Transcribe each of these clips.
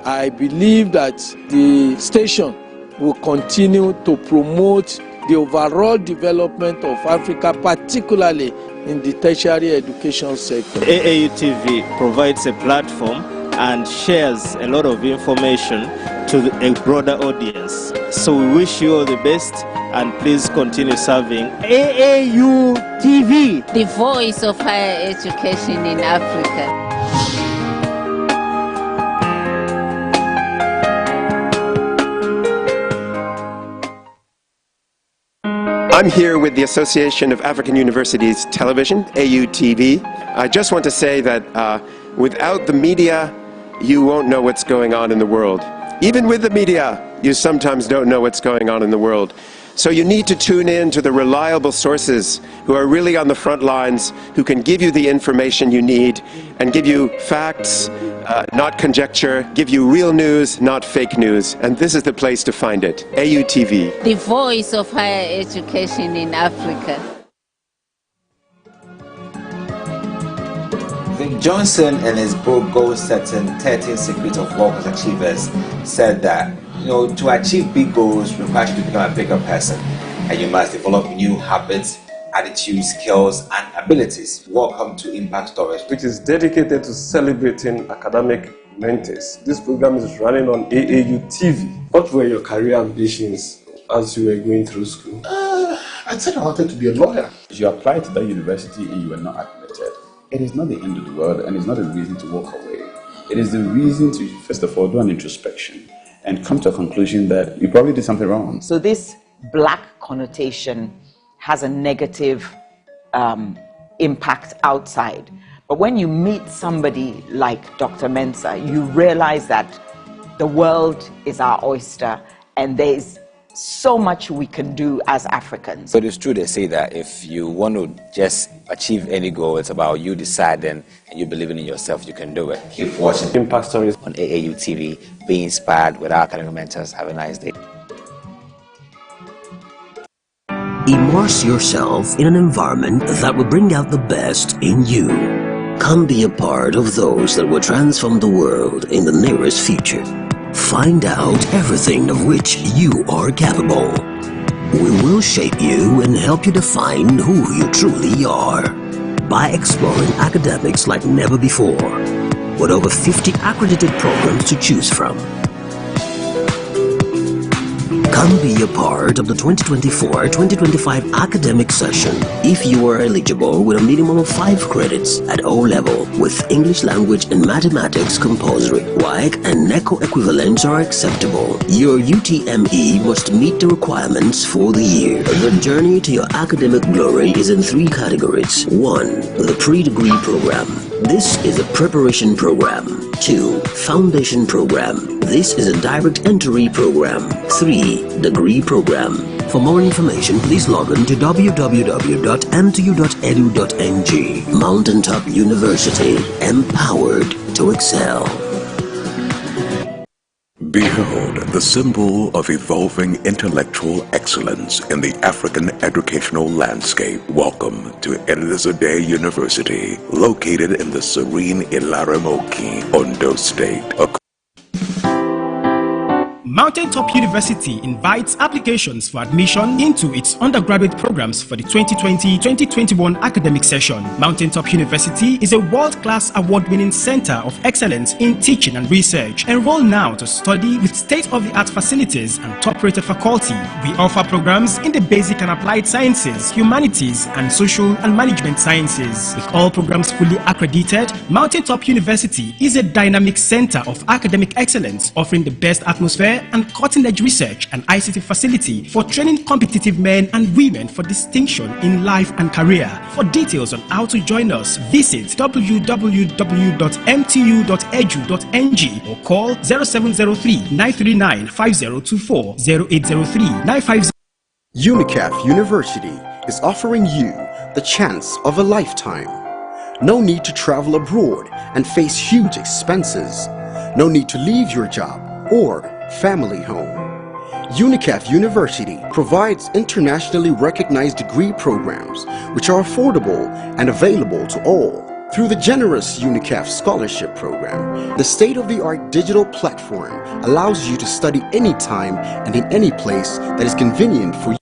I believe that the station will continue to promote the overall development of Africa, particularly in the tertiary education sector. AAU TV provides a platform and shares a lot of information to a broader audience. So we wish you all the best, and please continue serving AAU TV, the voice of higher education in Africa. I'm here with the Association of African Universities Television, AUTV. I just want to say that without the media, you won't know what's going on in the world. Even with the media, you sometimes don't know what's going on in the world. So you need to tune in to the reliable sources who are really on the front lines, who can give you the information you need and give you facts, not conjecture, give you real news, not fake news. And this is the place to find it, AUTV. The voice of higher education in Africa. Vic Johnson, in his book Goal Setting 13 Secrets of World Class Achievers, said that to achieve big goals requires you to become a bigger person, and you must develop new habits, attitudes, skills, and abilities. Welcome to Impact Stories, which is dedicated to celebrating academic mentors. This program is running on AAU TV. What were your career ambitions as you were going through school? I said I wanted to be a lawyer. If you applied to that university and you were not admitted, it is not the end of the world, and it's not a reason to walk away. It is the reason to, first of all, do an introspection and come to a conclusion that you probably did something wrong. So this black connotation has a negative impact outside. But when you meet somebody like Dr. Mensah, you realize that the world is our oyster and there's so much we can do as Africans. So it is true they say that if you want to just achieve any goal, it's about you deciding and you believing in yourself, you can do it. Keep watching Impact Stories on AAU TV. Be inspired with our academic mentors. Have a nice day. Immerse yourself in an environment that will bring out the best in you. Come be a part of those that will transform the world in the nearest future. Find out everything of which you are capable. We will shape you and help you define who you truly are by exploring academics like never before, with over 50 accredited programs to choose from. Come be a part of the 2024-2025 academic session if you are eligible with a minimum of 5 credits at O level with English language and mathematics compulsory. WAEC and NECO equivalents are acceptable. Your UTME must meet the requirements for the year. The journey to your academic glory is in 3 categories. 1. The pre-degree program. This is a preparation program. 2. Foundation program. This is a direct entry program. 3. Degree program. For more information, please log on to www.mtu.edu.ng. Mountaintop University, empowered to excel. Behold the symbol of evolving intellectual excellence in the African educational landscape. Welcome to Elizabeth University, located in the serene Ilaramoki, Ondo State. Mountaintop University invites applications for admission into its undergraduate programs for the 2020-2021 academic session. Mountaintop University is a world-class award-winning center of excellence in teaching and research. Enroll now to study with state-of-the-art facilities and top-rated faculty. We offer programs in the basic and applied sciences, humanities, and social and management sciences. With all programs fully accredited, Mountaintop University is a dynamic center of academic excellence, offering the best atmosphere and cutting-edge research and ICT facility for training competitive men and women for distinction in life and career. For details on how to join us, visit www.mtu.edu.ng or call 0703-939-5024, 0803-950. UNICAF University is offering you the chance of a lifetime. No need to travel abroad and face huge expenses. No need to leave your job or family home. UNICAF University provides internationally recognized degree programs which are affordable and available to all. Through the generous UNICEF Scholarship Program, the state-of-the-art digital platform allows you to study anytime and in any place that is convenient for you.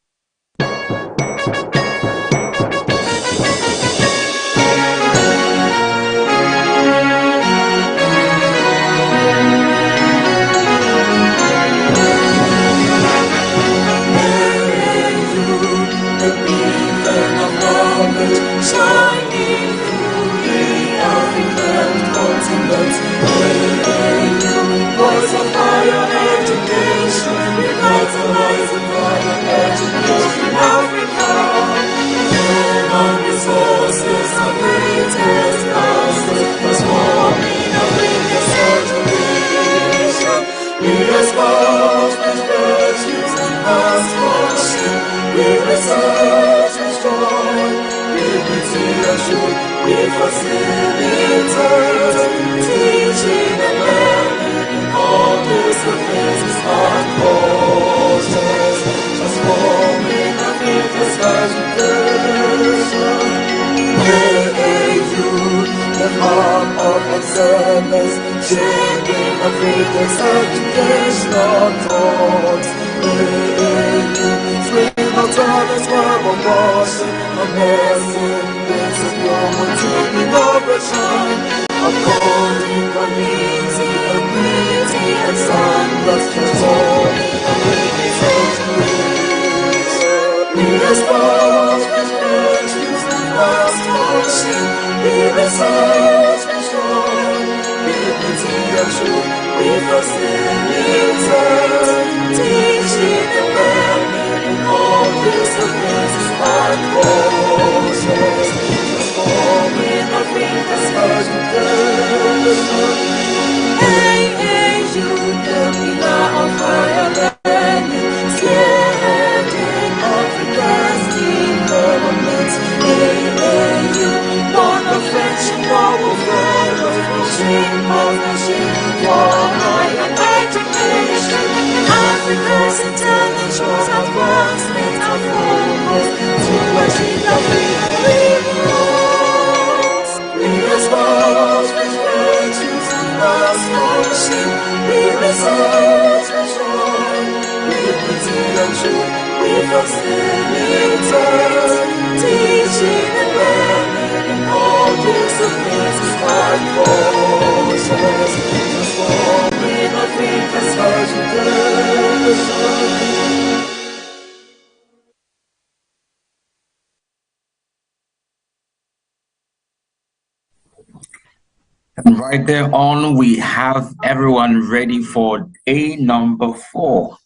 And right there on, we have everyone ready for day number 4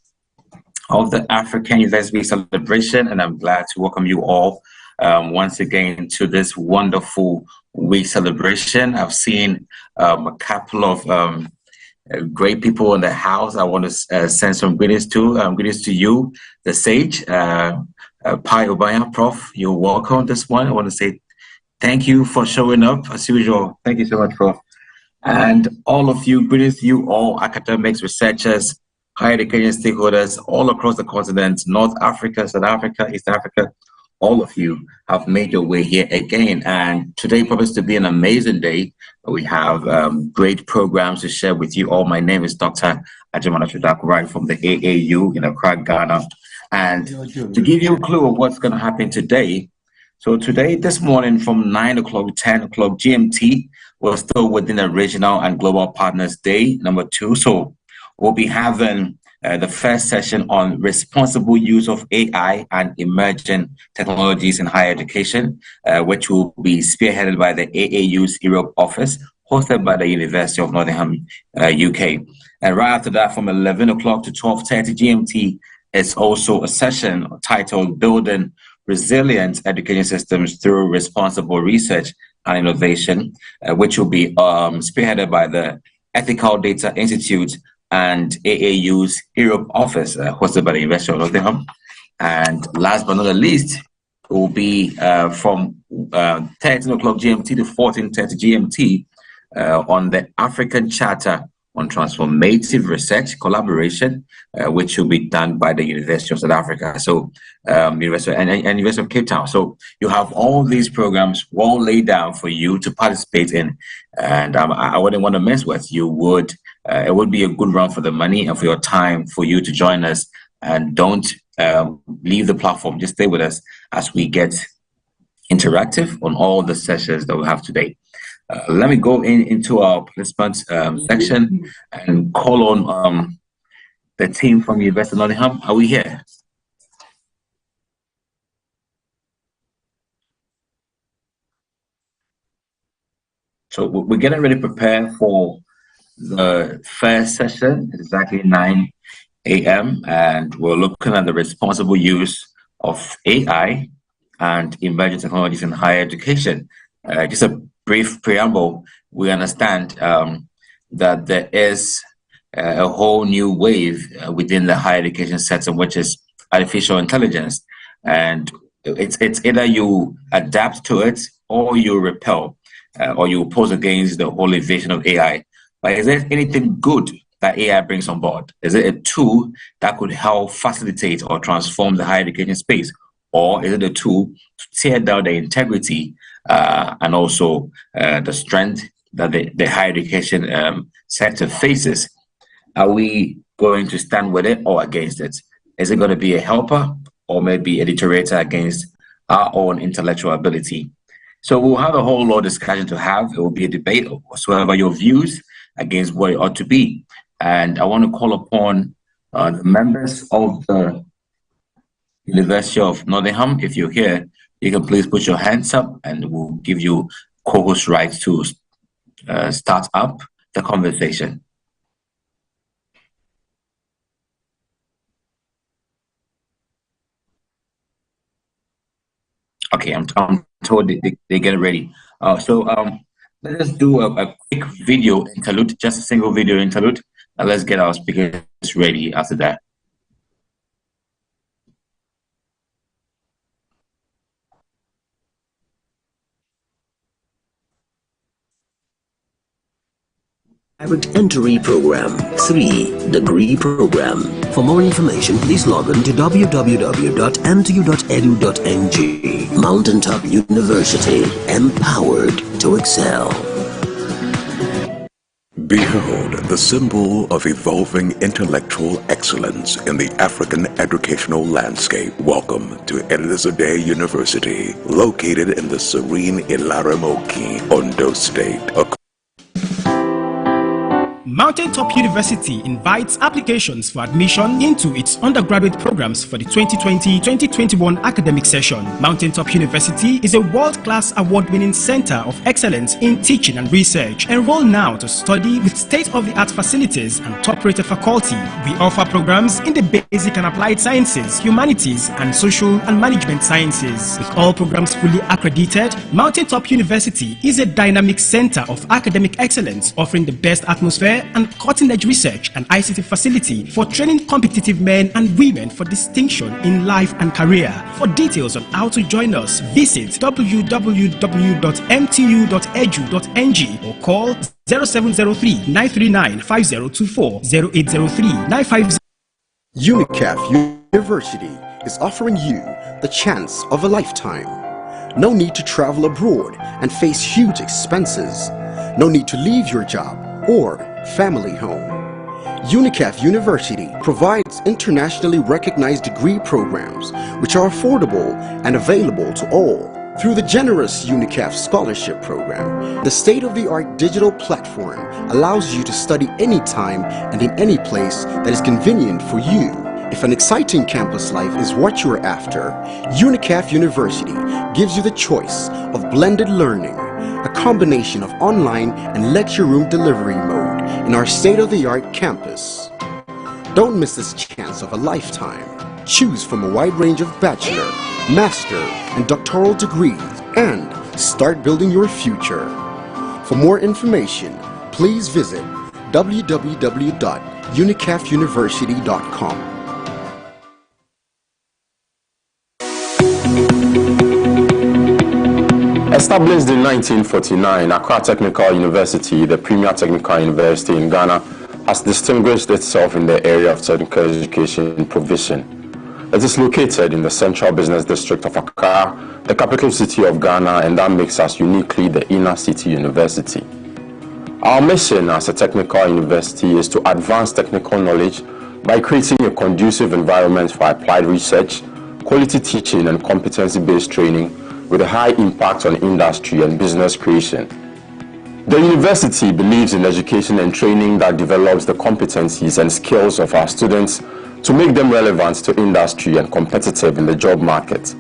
of the African University celebration, and I'm glad to welcome you all once again to this wonderful week celebration. I've seen a couple of great people in the house. I want to send some greetings to. Greetings to you, the Sage, Pi Obaya, Prof. You're welcome this one. I want to say thank you for showing up as usual. Thank you so much, Prof. And all of you, greetings to you all, academics, researchers, higher education stakeholders all across the continent, North Africa, South Africa, East Africa. All of you have made your way here again. And today promises to be an amazing day. We have great programs to share with you all. My name is Dr. Ajimana Chudakurai from the AAU in Accra, Ghana. And to give you a clue of what's going to happen today, so today, this morning from 9 o'clock to 10 o'clock GMT, we're still within the Regional and Global Partners Day, number 2. So we'll be having the first session on responsible use of AI and emerging technologies in higher education, which will be spearheaded by the AAU's Europe office, hosted by the University of Nottingham, UK. And right after that, from 11 o'clock to 12:30 GMT, is also a session titled Building Resilient Education Systems Through Responsible Research and Innovation, which will be spearheaded by the Ethical Data Institute and AAU's Europe office, hosted by the University of Nottingham. And last but not the least, it will be from 13 o'clock GMT to 14:30 GMT on the African Charter on transformative research collaboration, which will be done by the University of South Africa, so University and University of Cape Town. So you have all these programs well laid down for you to participate in, and I wouldn't want to mess with. You would. It would be a good run for the money and for your time for you to join us. And don't leave the platform. Just stay with us as we get interactive on all the sessions that we have today. Let me go into our participants section and call on the team from University of Nottingham. Are we here? So we're getting ready to prepare for the first session. It's exactly 9 a.m. and we're looking at the responsible use of AI and emerging technologies in higher education. Just a brief preamble, we understand that there is a whole new wave within the higher education sector, which is artificial intelligence. And it's either you adapt to it or you repel or you oppose against the whole invasion of AI. But is there anything good that AI brings on board? Is it a tool that could help facilitate or transform the higher education space? Or is it a tool to tear down the integrity and also the strength that the higher education sector faces? Are we going to stand with it or against it? Is it going to be a helper or maybe a deteriorator against our own intellectual ability? So we'll have a whole lot of discussion to have. It will be a debate whatsoever your views against what it ought to be. And I want to call upon the members of the University of Nottingham. If you're here, you can please put your hands up and we'll give you co-host rights to start up the conversation. Okay, I'm told they get ready. So let us do a quick video interlude, just a single video interlude, and let's get our speakers ready after that. Direct Entry Program 3 Degree Program. For more information, please log on to www.mtu.edu.ng. Mountaintop University, empowered to excel. Behold the symbol of evolving intellectual excellence in the African educational landscape. Welcome to Elizabeth University, located in the serene Ilaramoki, Ondo State. Mountaintop University invites applications for admission into its undergraduate programs for the 2020-2021 academic session. Mountaintop University is a world-class award-winning center of excellence in teaching and research. Enroll now to study with state-of-the-art facilities and top-rated faculty. We offer programs in the basic and applied sciences, humanities, and social and management sciences. With all programs fully accredited, Mountaintop University is a dynamic center of academic excellence, offering the best atmosphere and cutting-edge research and ICT facility for training competitive men and women for distinction in life and career. For details on how to join us, visit www.mtu.edu.ng or call 0703-939-5024, 0803-950. UNICEF University is offering you the chance of a lifetime. No need to travel abroad and face huge expenses. No need to leave your job or family home. UNICEF University provides internationally recognized degree programs which are affordable and available to all. Through the generous UNICEF Scholarship Program, the state-of-the-art digital platform allows you to study anytime and in any place that is convenient for you. If an exciting campus life is what you're after, UNICEF University gives you the choice of blended learning, a combination of online and lecture room delivery mode in our state-of-the-art campus. Don't miss this chance of a lifetime. Choose from a wide range of bachelor, master, and doctoral degrees and start building your future. For more information, please visit www.unicefuniversity.com. Established in 1949, Accra Technical University, the premier technical university in Ghana, has distinguished itself in the area of technical education provision. It is located in the central business district of Accra, the capital city of Ghana, and that makes us uniquely the inner city university. Our mission as a technical university is to advance technical knowledge by creating a conducive environment for applied research, quality teaching, and competency-based training with a high impact on industry and business creation. The university believes in education and training that develops the competencies and skills of our students to make them relevant to industry and competitive in the job market.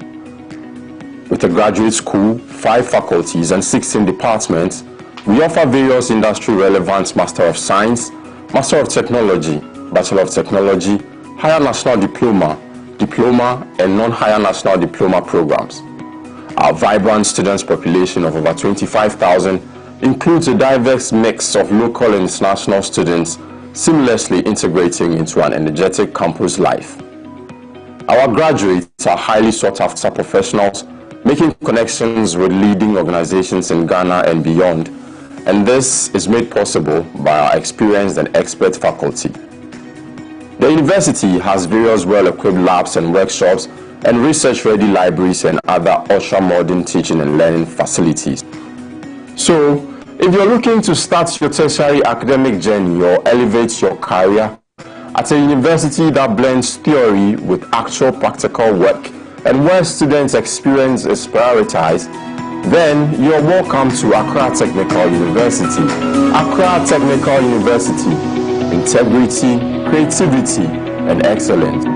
With a graduate school, 5 faculties, and 16 departments, we offer various industry-relevant Master of Science, Master of Technology, Bachelor of Technology, Higher National Diploma, Diploma, and non-Higher National Diploma programs. Our vibrant students population of over 25,000 includes a diverse mix of local and international students seamlessly integrating into an energetic campus life. Our graduates are highly sought-after professionals, making connections with leading organizations in Ghana and beyond, and this is made possible by our experienced and expert faculty. The university has various well-equipped labs and workshops and research-ready libraries and other ultra-modern teaching and learning facilities. So, if you're looking to start your tertiary academic journey or elevate your career at a university that blends theory with actual practical work and where students' experience is prioritized, then you're welcome to Accra Technical University. Accra Technical University, integrity, creativity, and excellence.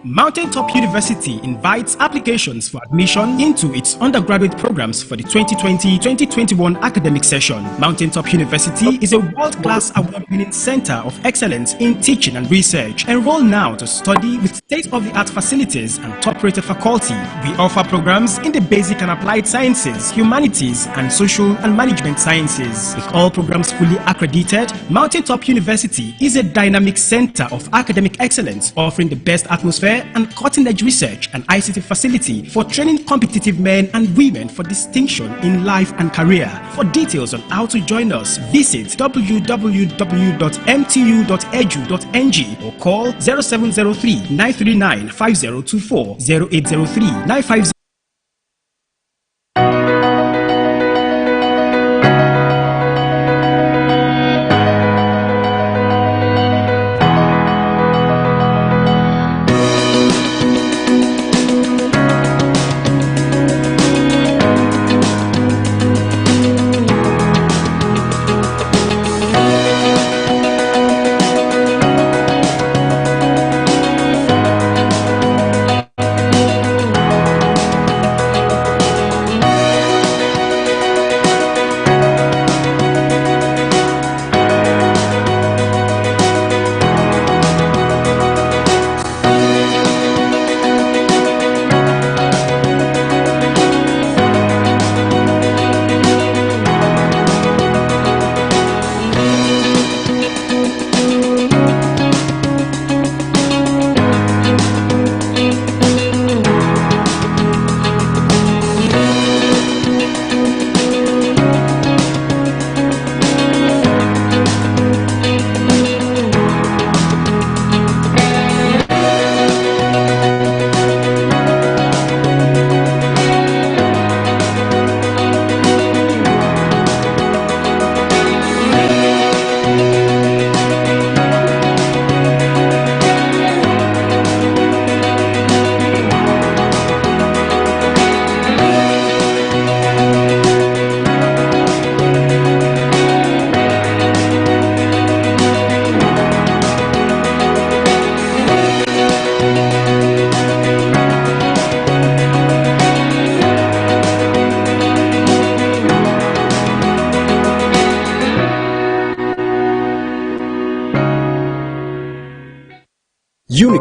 Mountaintop University invites applications for admission into its undergraduate programs for the 2020-2021 academic session. Mountaintop University is a world-class award-winning center of excellence in teaching and research. Enroll now to study with state-of-the-art facilities and top-rated faculty. We offer programs in the basic and applied sciences, humanities, and social and management sciences. With all programs fully accredited, Mountaintop University is a dynamic center of academic excellence, offering the best atmosphere and cutting-edge research and ICT facility for training competitive men and women for distinction in life and career. For details on how to join us, visit www.mtu.edu.ng or call 0703-939-5024, 0803-950.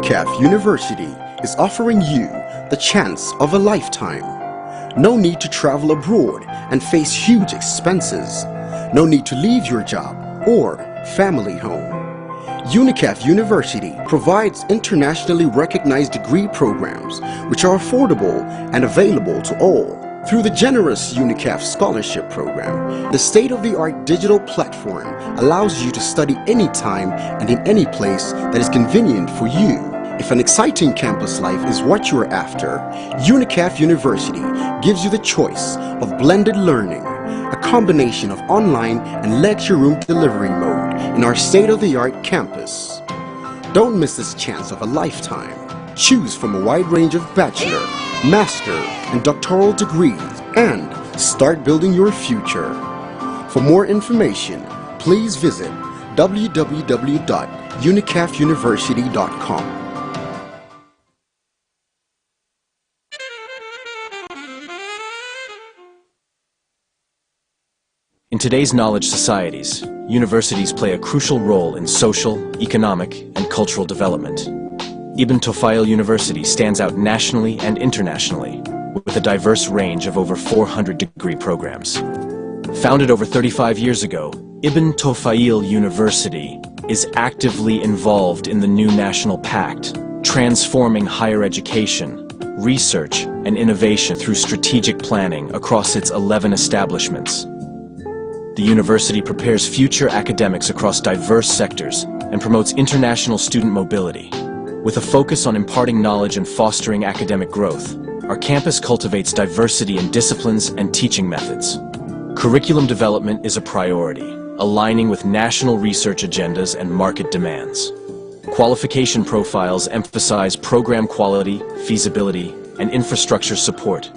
UNICEF University is offering you the chance of a lifetime. No need to travel abroad and face huge expenses. No need to leave your job or family home. UNICEF University provides internationally recognized degree programs which are affordable and available to all. Through the generous UNICEF Scholarship Program, the state-of-the-art digital platform allows you to study anytime and in any place that is convenient for you. If an exciting campus life is what you are after, UNICEF University gives you the choice of blended learning, a combination of online and lecture room delivery mode in our state-of-the-art campus. Don't miss this chance of a lifetime. Choose from a wide range of bachelor, master, and doctoral degrees and start building your future. For more information, please visit www.unicefuniversity.com. In today's knowledge societies, universities play a crucial role in social, economic, and cultural development. Ibn Tufayl University stands out nationally and internationally with a diverse range of over 400 degree programs. Founded over 35 years ago, Ibn Tufayl University is actively involved in the new National Pact, transforming higher education, research, and innovation through strategic planning across its 11 establishments. The university prepares future academics across diverse sectors and promotes international student mobility. With a focus on imparting knowledge and fostering academic growth, our campus cultivates diversity in disciplines and teaching methods. Curriculum development is a priority, aligning with national research agendas and market demands. Qualification profiles emphasize program quality, feasibility, and infrastructure support.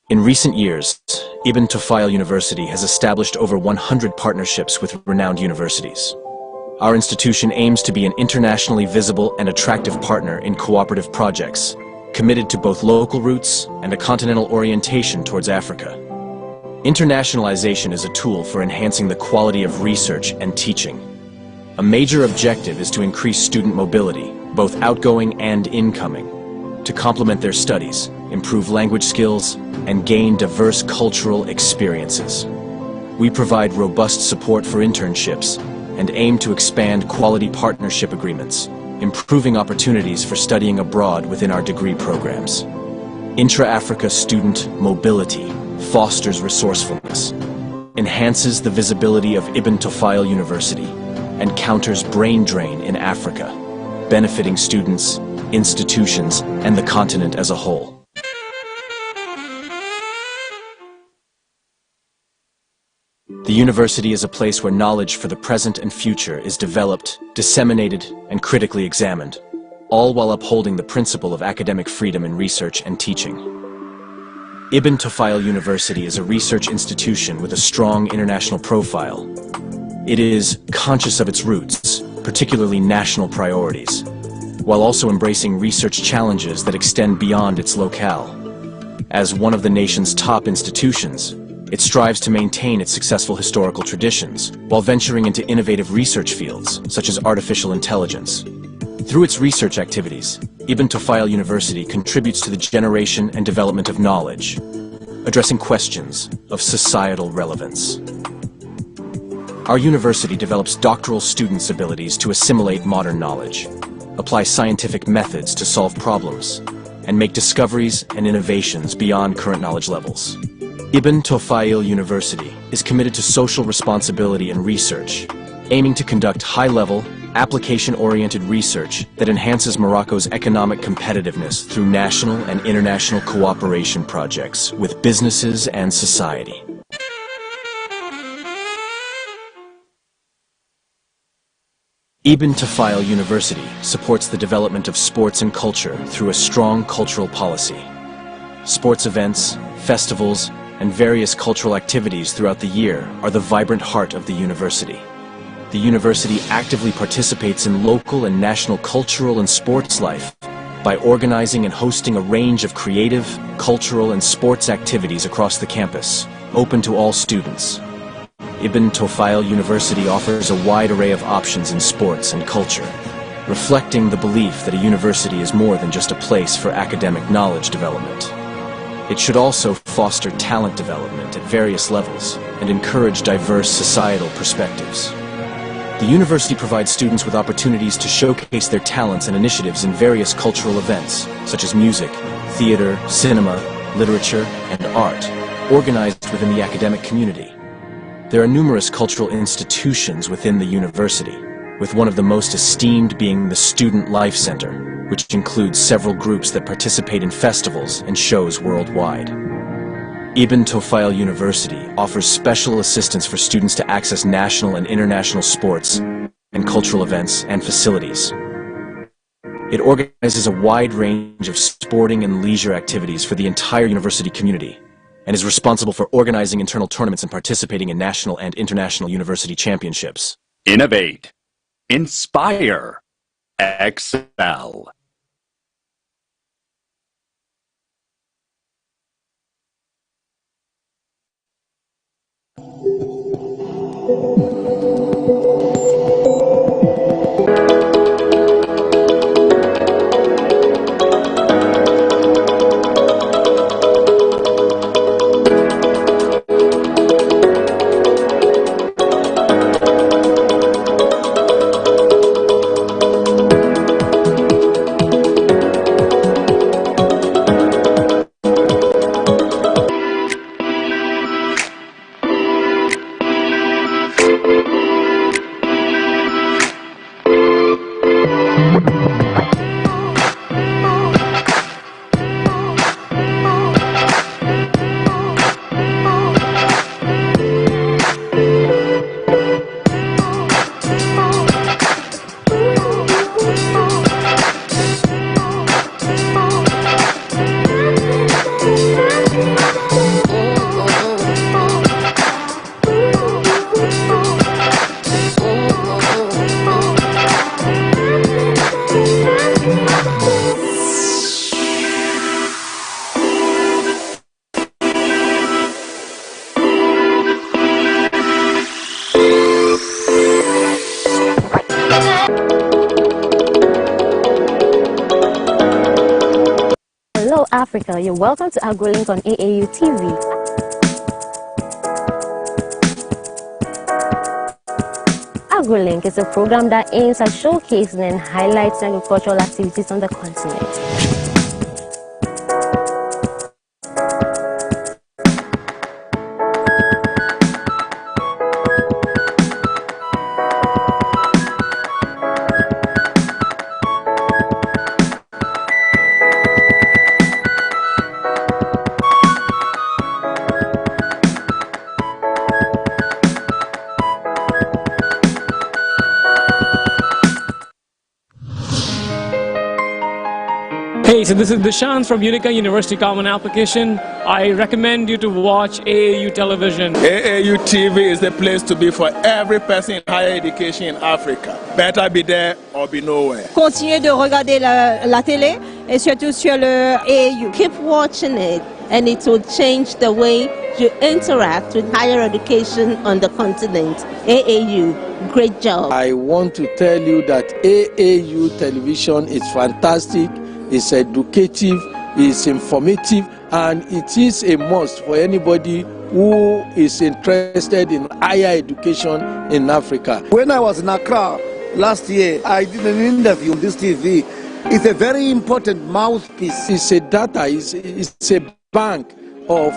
In recent years, Ibn Tufayl University has established over 100 partnerships with renowned universities. Our institution aims to be an internationally visible and attractive partner in cooperative projects, committed to both local roots and a continental orientation towards Africa. Internationalization is a tool for enhancing the quality of research and teaching. A major objective is to increase student mobility, both outgoing and incoming, to complement their studies, improve language skills, and gain diverse cultural experiences. We provide robust support for internships and aim to expand quality partnership agreements, improving opportunities for studying abroad within our degree programs. Intra-Africa student mobility fosters resourcefulness, enhances the visibility of Ibn Tufayl University, and counters brain drain in Africa, benefiting students, institutions, and the continent as a whole. The university is a place where knowledge for the present and future is developed, disseminated, and critically examined, all while upholding the principle of academic freedom in research and teaching. Ibn Tufayl University is a research institution with a strong international profile. It is conscious of its roots, particularly national priorities, while also embracing research challenges that extend beyond its locale. As one of the nation's top institutions, it strives to maintain its successful historical traditions while venturing into innovative research fields such as artificial intelligence. Through its research activities, Ibn Tufayl University contributes to the generation and development of knowledge, addressing questions of societal relevance. Our university develops doctoral students' abilities to assimilate modern knowledge, apply scientific methods to solve problems, and make discoveries and innovations beyond current knowledge levels. Ibn Tufayl University is committed to social responsibility and research, aiming to conduct high-level, application-oriented research that enhances Morocco's economic competitiveness through national and international cooperation projects with businesses and society. Ibn Tufayl University supports the development of sports and culture through a strong cultural policy. Sports events, festivals, and various cultural activities throughout the year are the vibrant heart of the university. The university actively participates in local and national cultural and sports life by organizing and hosting a range of creative, cultural, and sports activities across the campus, open to all students. Ibn Tawfayl University offers a wide array of options in sports and culture, reflecting the belief that a university is more than just a place for academic knowledge development. It should also foster talent development at various levels and encourage diverse societal perspectives. The university provides students with opportunities to showcase their talents and initiatives in various cultural events, such as music, theater, cinema, literature, and art, organized within the academic community. There are numerous cultural institutions within the university, with one of the most esteemed being the Student Life Center, which includes several groups that participate in festivals and shows worldwide. Ibn Tawfayl University offers special assistance for students to access national and international sports and cultural events and facilities. It organizes a wide range of sporting and leisure activities for the entire university community, and is responsible for organizing internal tournaments and participating in national and international university championships. Innovate. Inspire. Excel. Hello Africa, you're welcome to AgroLink on AAU TV. AgroLink is a program that aims at showcasing and highlighting agricultural activities on the continent. Hey, so this is Dishant from Unica University Common Application. I recommend you to watch AAU television. AAU TV is the place to be for every person in higher education in Africa. Better be there or be nowhere. Continuez de regarder la télé et surtout sur le AAU. Keep watching it and it will change the way you interact with higher education on the continent. AAU, great job. I want to tell you that AAU television is fantastic. It's educative, it's informative, and it is a must for anybody who is interested in higher education in Africa. When I was in Accra last year, I did an interview on this TV. It's a very important mouthpiece. It's a data, it's a bank of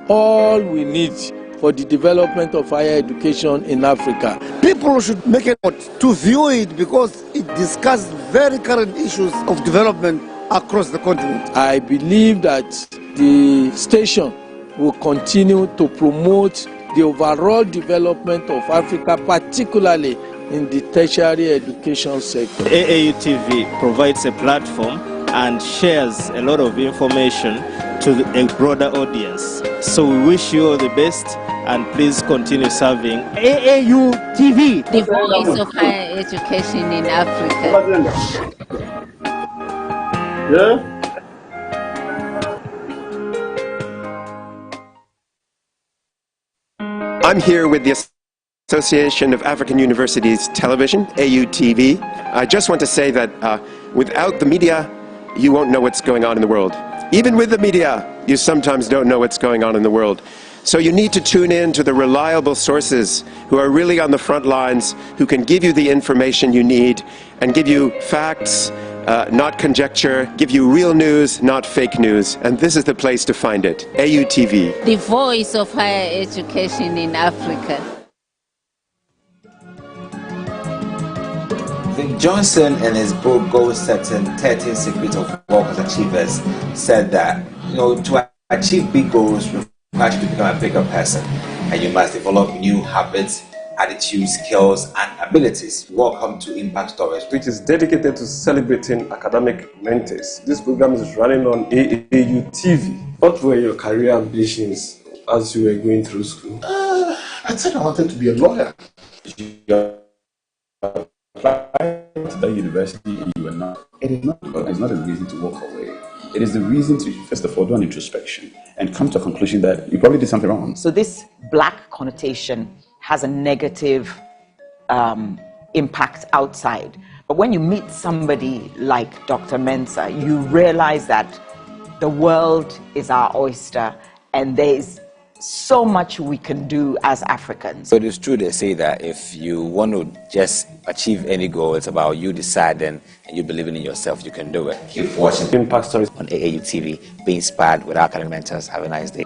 all we need for the development of higher education in Africa. People should make an effort to view it because it discusses very current issues of development across the continent. I believe that the station will continue to promote the overall development of Africa, particularly in the tertiary education sector. AAU TV provides a platform and shares a lot of information to a broader audience. So we wish you all the best and please continue serving AAU TV. The voice of higher education in Africa. Yeah? I'm here with the Association of African Universities Television, AUTV. I just want to say that without the media, you won't know what's going on in the world. Even with the media, you sometimes don't know what's going on in the world. So you need to tune in to the reliable sources who are really on the front lines, who can give you the information you need and give you facts, not conjecture, give you real news, not fake news. And this is the place to find it, AUTV. The voice of higher education in Africa. Vic Johnson, in his book Goal Setting 13 Secrets of World Class Achievers, said that to achieve big goals requires you to become a bigger person, and you must develop new habits, attitudes, skills, and abilities. Welcome to Impact Stories, which is dedicated to celebrating academic mentors. This program is running on AAU TV. What were your career ambitions as you were going through school? I said I wanted to be a lawyer. Apply to that university and you are not. It's not a reason to walk away. It is the reason to, first of all, do an introspection and come to a conclusion that you probably did something wrong. So this black connotation has a negative impact outside. But when you meet somebody like Dr. Mensah, you realize that the world is our oyster and there's so much we can do as Africans. So it is true they say that if you want to just achieve any goal, it's about you deciding and you believing in yourself, you can do it. Keep watching Impact Stories on AAU TV. Be inspired with our academic mentors. Have a nice day.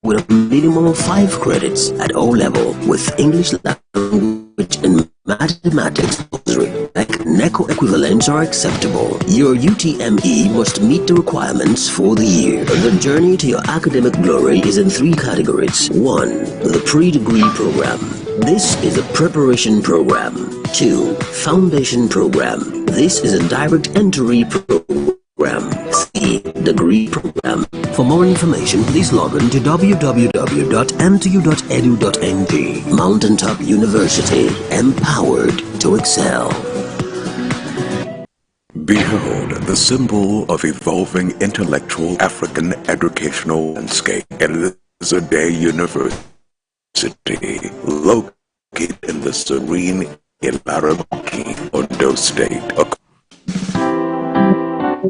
With a minimum of 5 credits at O level with English language and mathematics, like NECO equivalents are acceptable. Your UTME must meet the requirements for the year. The journey to your academic glory is in 3 categories. 1. The pre-degree program. This is a preparation program. 2. Foundation program. This is a direct entry program. 3. Degree program. For more information, please log on to www.mtu.edu.ng. Mountaintop University, empowered to excel. Behold the symbol of evolving intellectual African educational landscape. Elizabeth University, located in the serene Ilaramaki, Ondo State.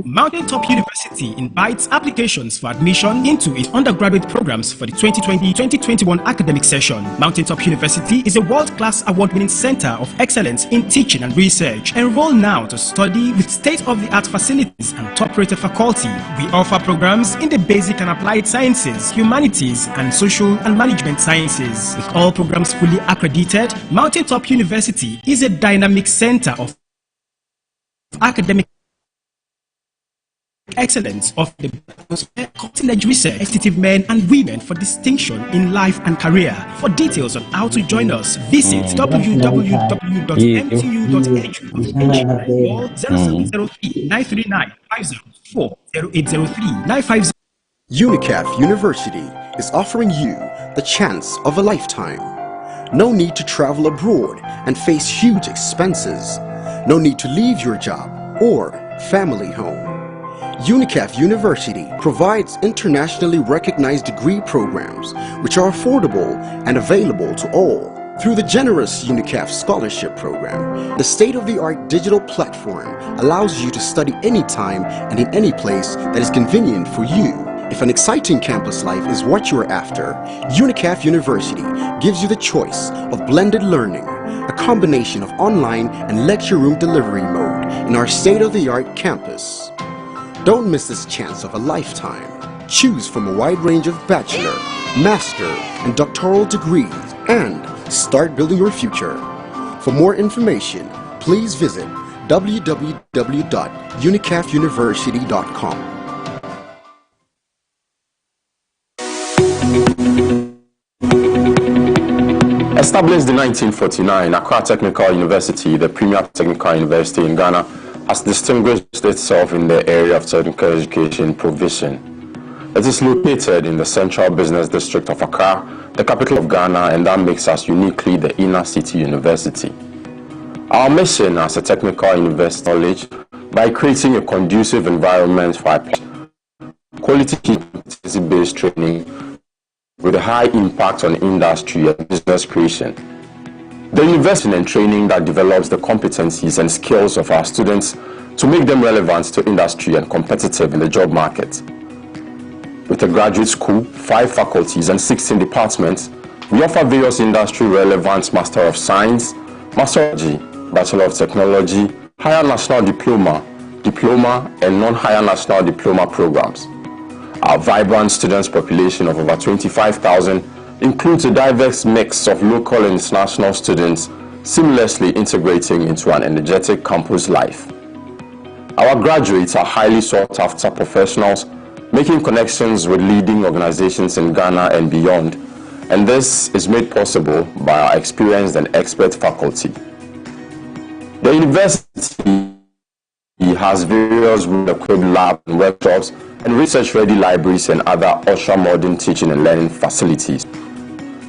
Mountaintop University invites applications for admission into its undergraduate programs for the 2020-2021 academic session. Mountaintop University is a world-class award-winning center of excellence in teaching and research. Enroll now to study with state-of-the-art facilities and top-rated faculty. We offer programs in the basic and applied sciences, humanities, and social and management sciences. With all programs fully accredited, Mountaintop University is a dynamic center of academic excellence of the cutting-edge research, effective men and women for distinction in life and career. For details on how to join us, visit www.mtu.edu.ng or 0703-939-504-0803-950. UNICAF University is offering you the chance of a lifetime. No need to travel abroad and face huge expenses. No need to leave your job or family home. UNICAF University provides internationally recognized degree programs which are affordable and available to all. Through the generous UNICAF Scholarship Program, the state-of-the-art digital platform allows you to study anytime and in any place that is convenient for you. If an exciting campus life is what you're after, UNICAF University gives you the choice of blended learning, a combination of online and lecture room delivery mode in our state-of-the-art campus. Don't miss this chance of a lifetime. Choose from a wide range of bachelor, master, and doctoral degrees and start building your future. For more information, please visit www.unicafuniversity.com. Established in 1949, Accra Technical University, the premier technical university in Ghana, has distinguished itself in the area of technical education provision. It is located in the central business district of Accra, the capital of Ghana, and that makes us uniquely the inner city university. Our mission as a technical university knowledge by creating a conducive environment for quality competency-based training with a high impact on industry and business creation. The university and training that develops the competencies and skills of our students to make them relevant to industry and competitive in the job market. With a graduate school, 5 faculties and 16 departments, we offer various industry-relevant Master of Science, Master of Technology, Bachelor of Technology, Higher National Diploma, Diploma, and Non-Higher National Diploma programs. Our vibrant students population of over 25,000 includes a diverse mix of local and international students seamlessly integrating into an energetic campus life. Our graduates are highly sought-after professionals making connections with leading organizations in Ghana and beyond, and this is made possible by our experienced and expert faculty. The university has various well-equipped labs and workshops and research-ready libraries and other ultra-modern teaching and learning facilities.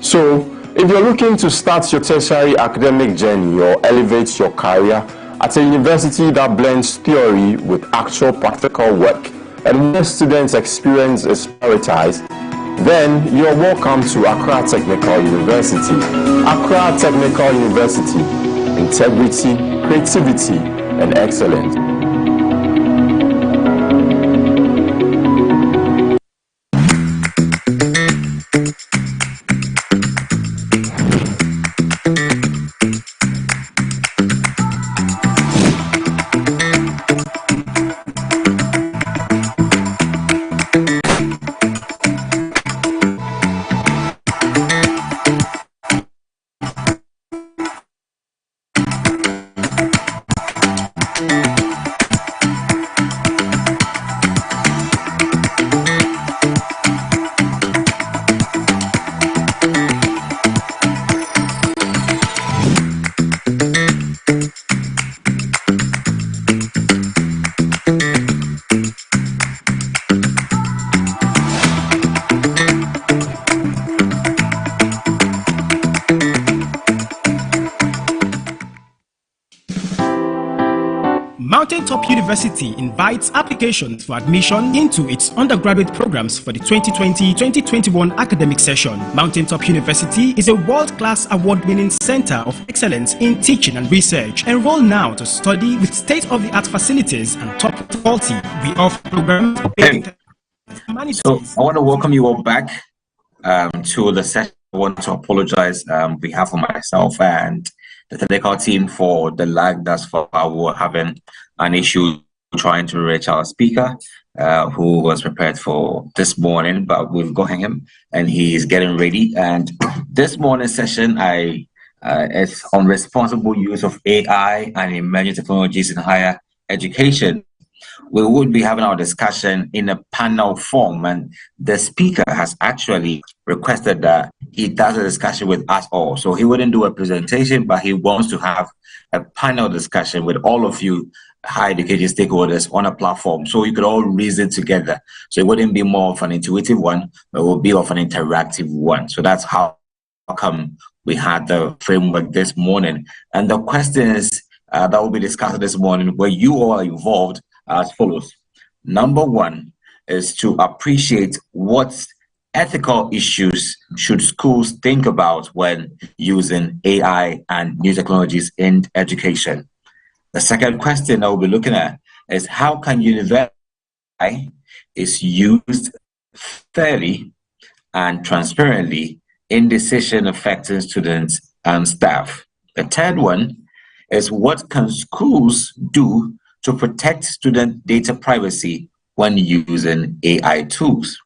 So, if you're looking to start your tertiary academic journey or elevate your career at a university that blends theory with actual practical work and where students' experience is prioritized, then you're welcome to Accra Technical University. Accra Technical University, integrity, creativity, and excellence. Mountaintop University invites applications for admission into its undergraduate programs for the 2020-2021 academic session. Mountaintop University is a world-class award-winning center of excellence in teaching and research. Enroll now to study with state-of-the-art facilities and top quality. We offer programs for So I want to welcome you all back to the session. I want to apologize on behalf of myself and the technical team for the lag thus far. We were having an issue trying to reach our speaker who was prepared for this morning, but we've got him and he's getting ready. And this morning's session is on responsible use of AI and emerging technologies in higher education. We would be having our discussion in a panel form, and the speaker has actually requested that he does a discussion with us all. So he wouldn't do a presentation, but he wants to have a panel discussion with all of you higher education stakeholders on a platform so you could all reason together. So it wouldn't be more of an intuitive one, but it would be of an interactive one. So that's how come we had the framework this morning. And the questions that will be discussed this morning where you all are involved as follows. Number one is to appreciate what ethical issues should schools think about when using AI and new technologies in education? The second question I will be looking at is how can university is used fairly and transparently in decision affecting students and staff. The third one is what can schools do to protect student data privacy when using AI tools?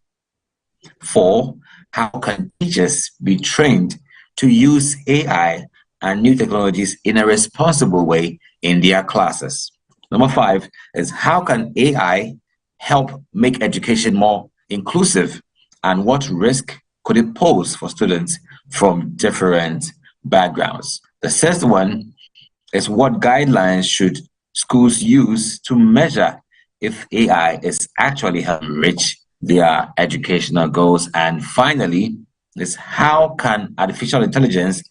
4, how can teachers be trained to use AI and new technologies in a responsible way in their classes? Number 5 is how can AI help make education more inclusive, and what risk could it pose for students from different backgrounds? The sixth one is what guidelines should schools use to measure if AI is actually helping reach their educational goals? And finally, is how can artificial intelligence,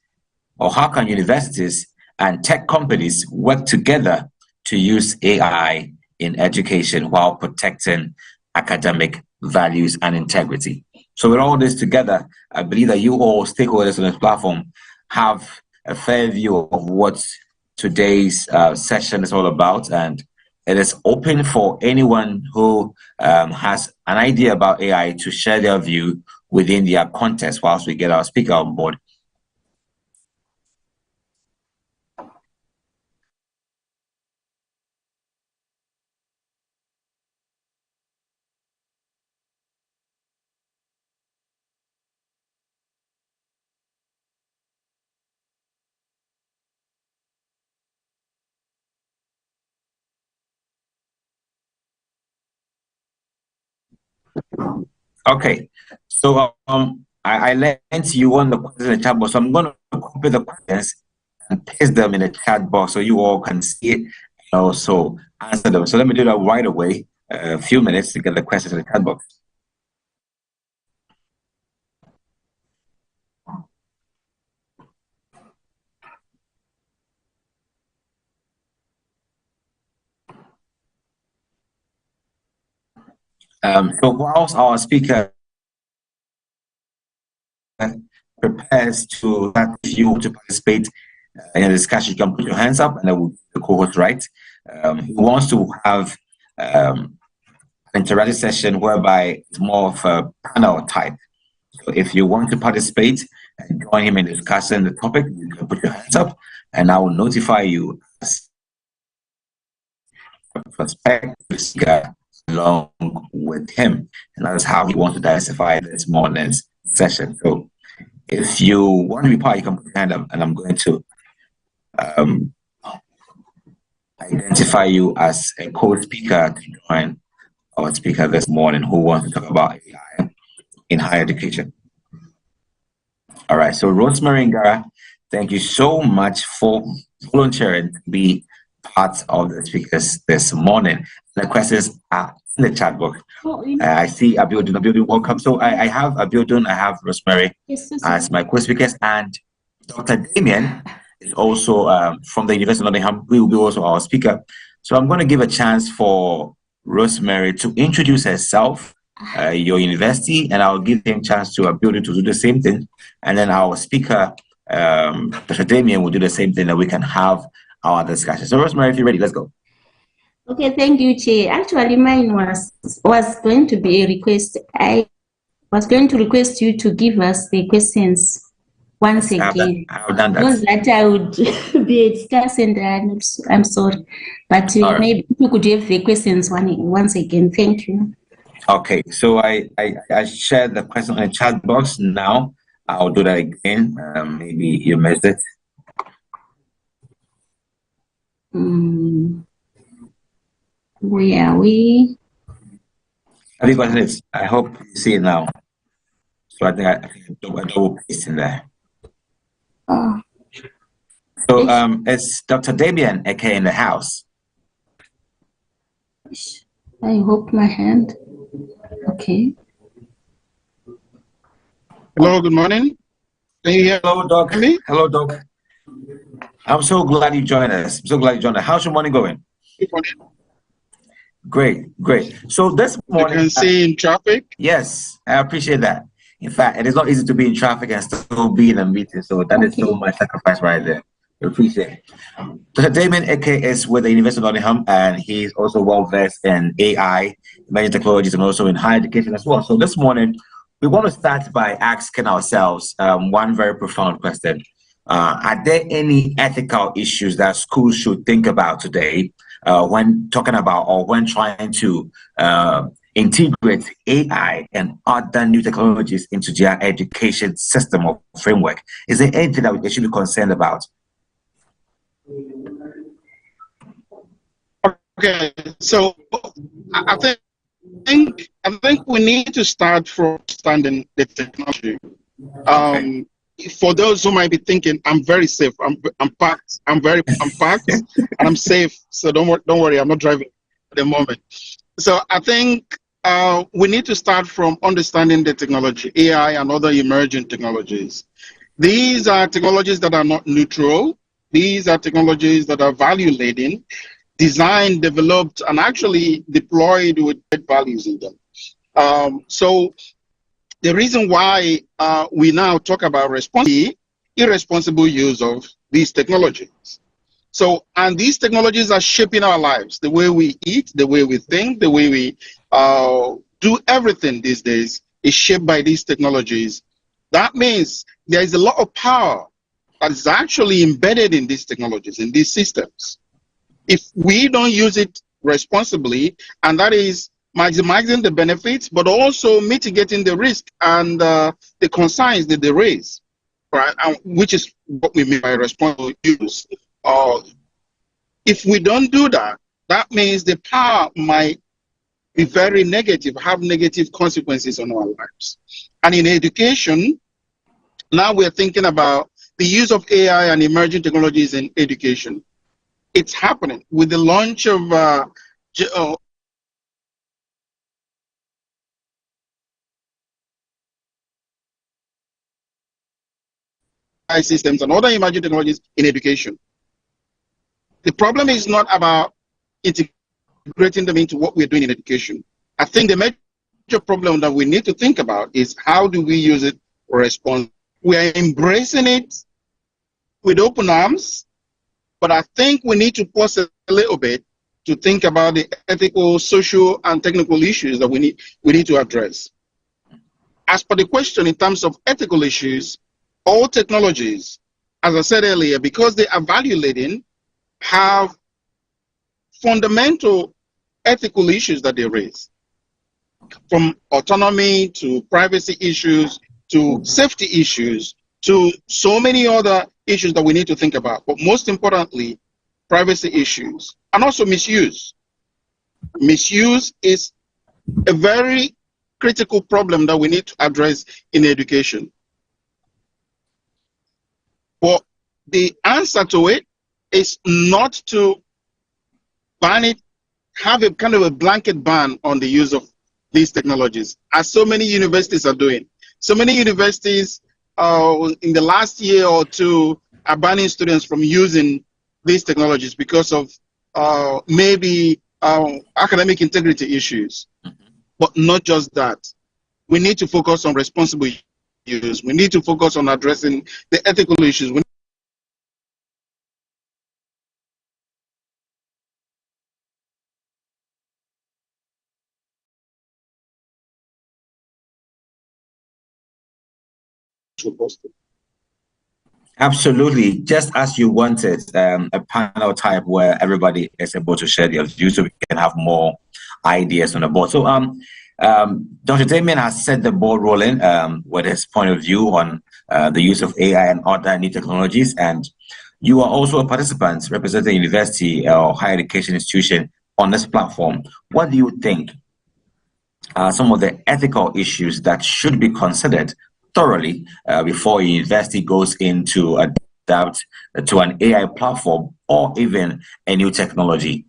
or how can universities and tech companies work together to use AI in education while protecting academic values and integrity? So with all this together, I believe that you all stakeholders on this platform have a fair view of what today's session is all about, and it is open for anyone who has an idea about AI to share their view within their context whilst we get our speaker on board. Okay, so I lent you on the questions in the chat box, so I'm going to copy the questions and paste them in the chat box so you all can see it and also answer them. So let me do that right away, a few minutes to get the questions in the chat box. So whilst our speaker prepares to, if you want to participate in a discussion, you can put your hands up and I will give the co-host right. He wants to have an interactive session whereby it's more of a panel type. So if you want to participate and join him in discussing the topic, you can put your hands up and I will notify you as a prospective speaker along with him, and that's how he wants to diversify this morning's session. So if you want to be part, you can put your hand up and I'm going to identify you as a co-speaker to join our speaker this morning who wants to talk about AI in higher education. All right, so Rosemary Ngara, thank you so much for volunteering to be part of the speakers this morning. The questions are in the chat box. I see Abiodun, welcome. So I have Abiodun, I have Rosemary as my co-speakers, and Dr. Damien is also from the University of Nottingham, who will be also our speaker. So I'm going to give a chance for Rosemary to introduce herself, your university, and I'll give him a chance to Abiodun to do the same thing. And then our speaker, Dr. Damien, will do the same thing, and we can have our discussion. So Rosemary, if you're ready, let's go. Okay, thank you, Chair. Actually, mine was going to be a request. I was going to request you to give us the questions once again. I've done that. Because that I would be discussing that. I'm sorry. But right, maybe you could have the questions once again. Thank you. Okay, so I shared the question in the chat box. Now I'll do that again. Maybe you missed it. Where are we? Have you got it? I hope you see it now. So I think I double paste in there. Oh. So it's Dr. Damien Eke in the house. I hope my hand. Okay. Hello, good morning. Can you hear? Hello, Doc. Me? Hello, Doc. I'm so glad you joined us. I'm so glad you joined us. How's your morning going? Good morning. Great, great. So this morning, you can see in traffic. Yes, I appreciate that. In fact, it is not easy to be in traffic and still be in a meeting. So that is so much sacrifice right there. We appreciate it. Dr. Damien Eke is with the University of Nottingham, and he's also well versed in AI, emerging technologies, and also in higher education as well. So this morning, we want to start by asking ourselves one very profound question. Are there any ethical issues that schools should think about today when talking about or when trying to integrate AI and other new technologies into their education system or framework? Is there anything that they should be concerned about? Okay, so I think we need to start from understanding the technology. For those who might be thinking, I'm very safe. I'm packed. I'm packed, and I'm safe. So don't worry. I'm not driving at the moment. So I think we need to start from understanding the technology, AI and other emerging technologies. These are technologies that are not neutral. These are technologies that are value-laden, designed, developed, and actually deployed with values in them. So the reason why we now talk about irresponsible use of these technologies. So, and these technologies are shaping our lives, the way we eat, the way we think, the way we do everything these days is shaped by these technologies. That means there is a lot of power that is actually embedded in these technologies, in these systems. If we don't use it responsibly, and that is maximizing the benefits, but also mitigating the risk and the concerns that they raise, right? And which is what we mean by responsible use. If we don't do that, that means the power might be very negative, have negative consequences on our lives. And in education, now we're thinking about the use of AI and emerging technologies in education. It's happening with the launch of systems and other emerging technologies in education. The problem is not about integrating them into what we're doing in education. I think the major problem that we need to think about is how do we use it responsibly. We are embracing it with open arms, but I think we need to pause a little bit to think about the ethical, social, and technical issues that we need to address. As per the question in terms of ethical issues, all technologies, as I said earlier, because they are value-laden, have fundamental ethical issues that they raise, from autonomy to privacy issues to safety issues to so many other issues that we need to think about. But most importantly, privacy issues and also misuse. Misuse is a very critical problem that we need to address in education. But the answer to it is not to ban it, have a kind of a blanket ban on the use of these technologies, as so many universities are doing. So many universities in the last year or two are banning students from using these technologies because of maybe academic integrity issues. But not just that. We need to focus on responsible use. We need to focus on addressing the ethical issues. Absolutely. Just as you wanted a panel type where everybody is able to share their views so we can have more ideas on the board. So Dr. Damien has set the ball rolling with his point of view on the use of AI and other new technologies. And you are also a participant representing a university or higher education institution on this platform. What do you think are some of the ethical issues that should be considered thoroughly before a university goes into adapt to an AI platform or even a new technology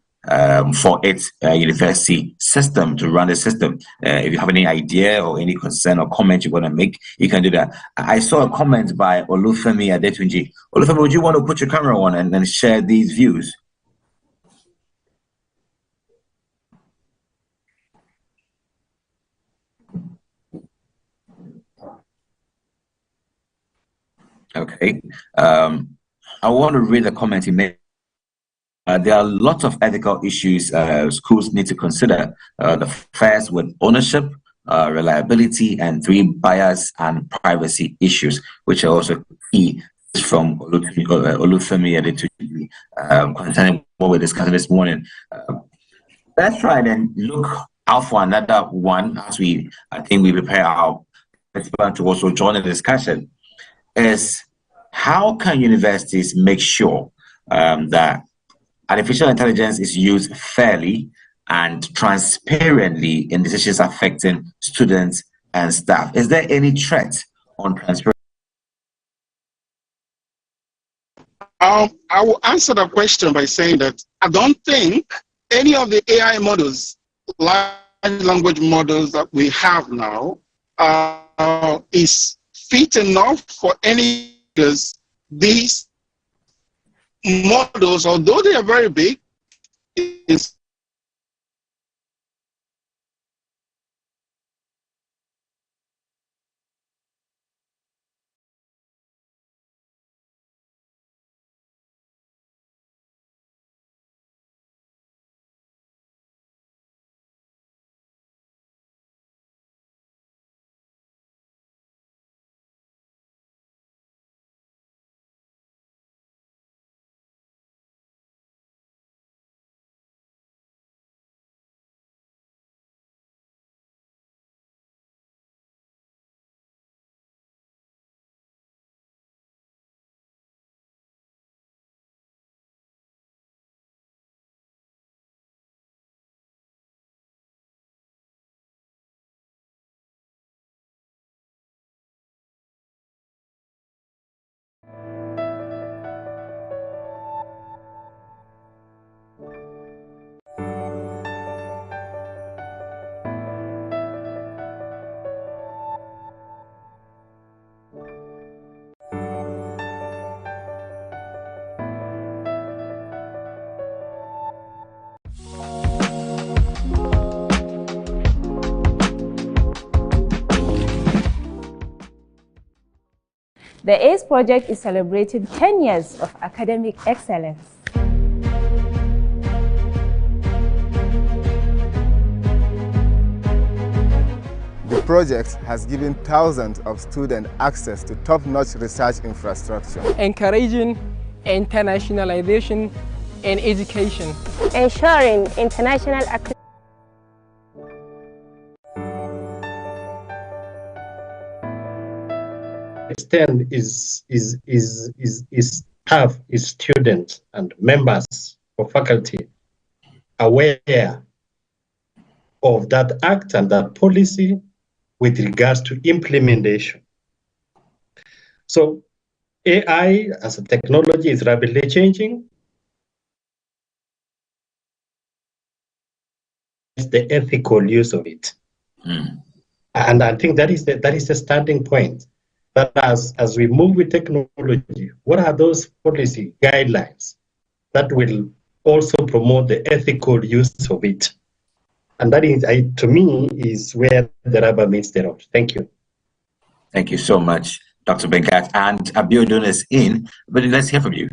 for its university system to run the system? If you have any idea or any concern or comment you want to make, you can do that. I saw a comment by Olufemi Adetunji. Olufemi, would you want to put your camera on and share these views? Okay. I want to read a comment he made. There are lots of ethical issues schools need to consider. The first with ownership, reliability, and 3 bias and privacy issues, which are also key from Olufemi Adetuji concerning what we're discussing this morning. Let's try and look out for another one as I think we prepare our participants to also join the discussion. Is how can universities make sure that artificial intelligence is used fairly and transparently in decisions affecting students and staff? Is there any threat on transparency? I will answer that question by saying that I don't think any of the AI models, large language models that we have now, is fit enough for any, because these models, although they are very big, is The ACE project is celebrating 10 years of academic excellence. The project has given thousands of students access to top-notch research infrastructure, encouraging internationalization in education, ensuring international accreditation. STEM is staff, is students and members of faculty aware of that act and that policy with regards to implementation. So AI as a technology is rapidly changing. It's the ethical use of it. And I think that is the starting point. That as we move with technology, what are those policy guidelines that will also promote the ethical use of it? And that is, to me, is where the rubber meets the road. Thank you. Thank you so much, Dr. Benkat. And Abiodun is in, but let's hear from you.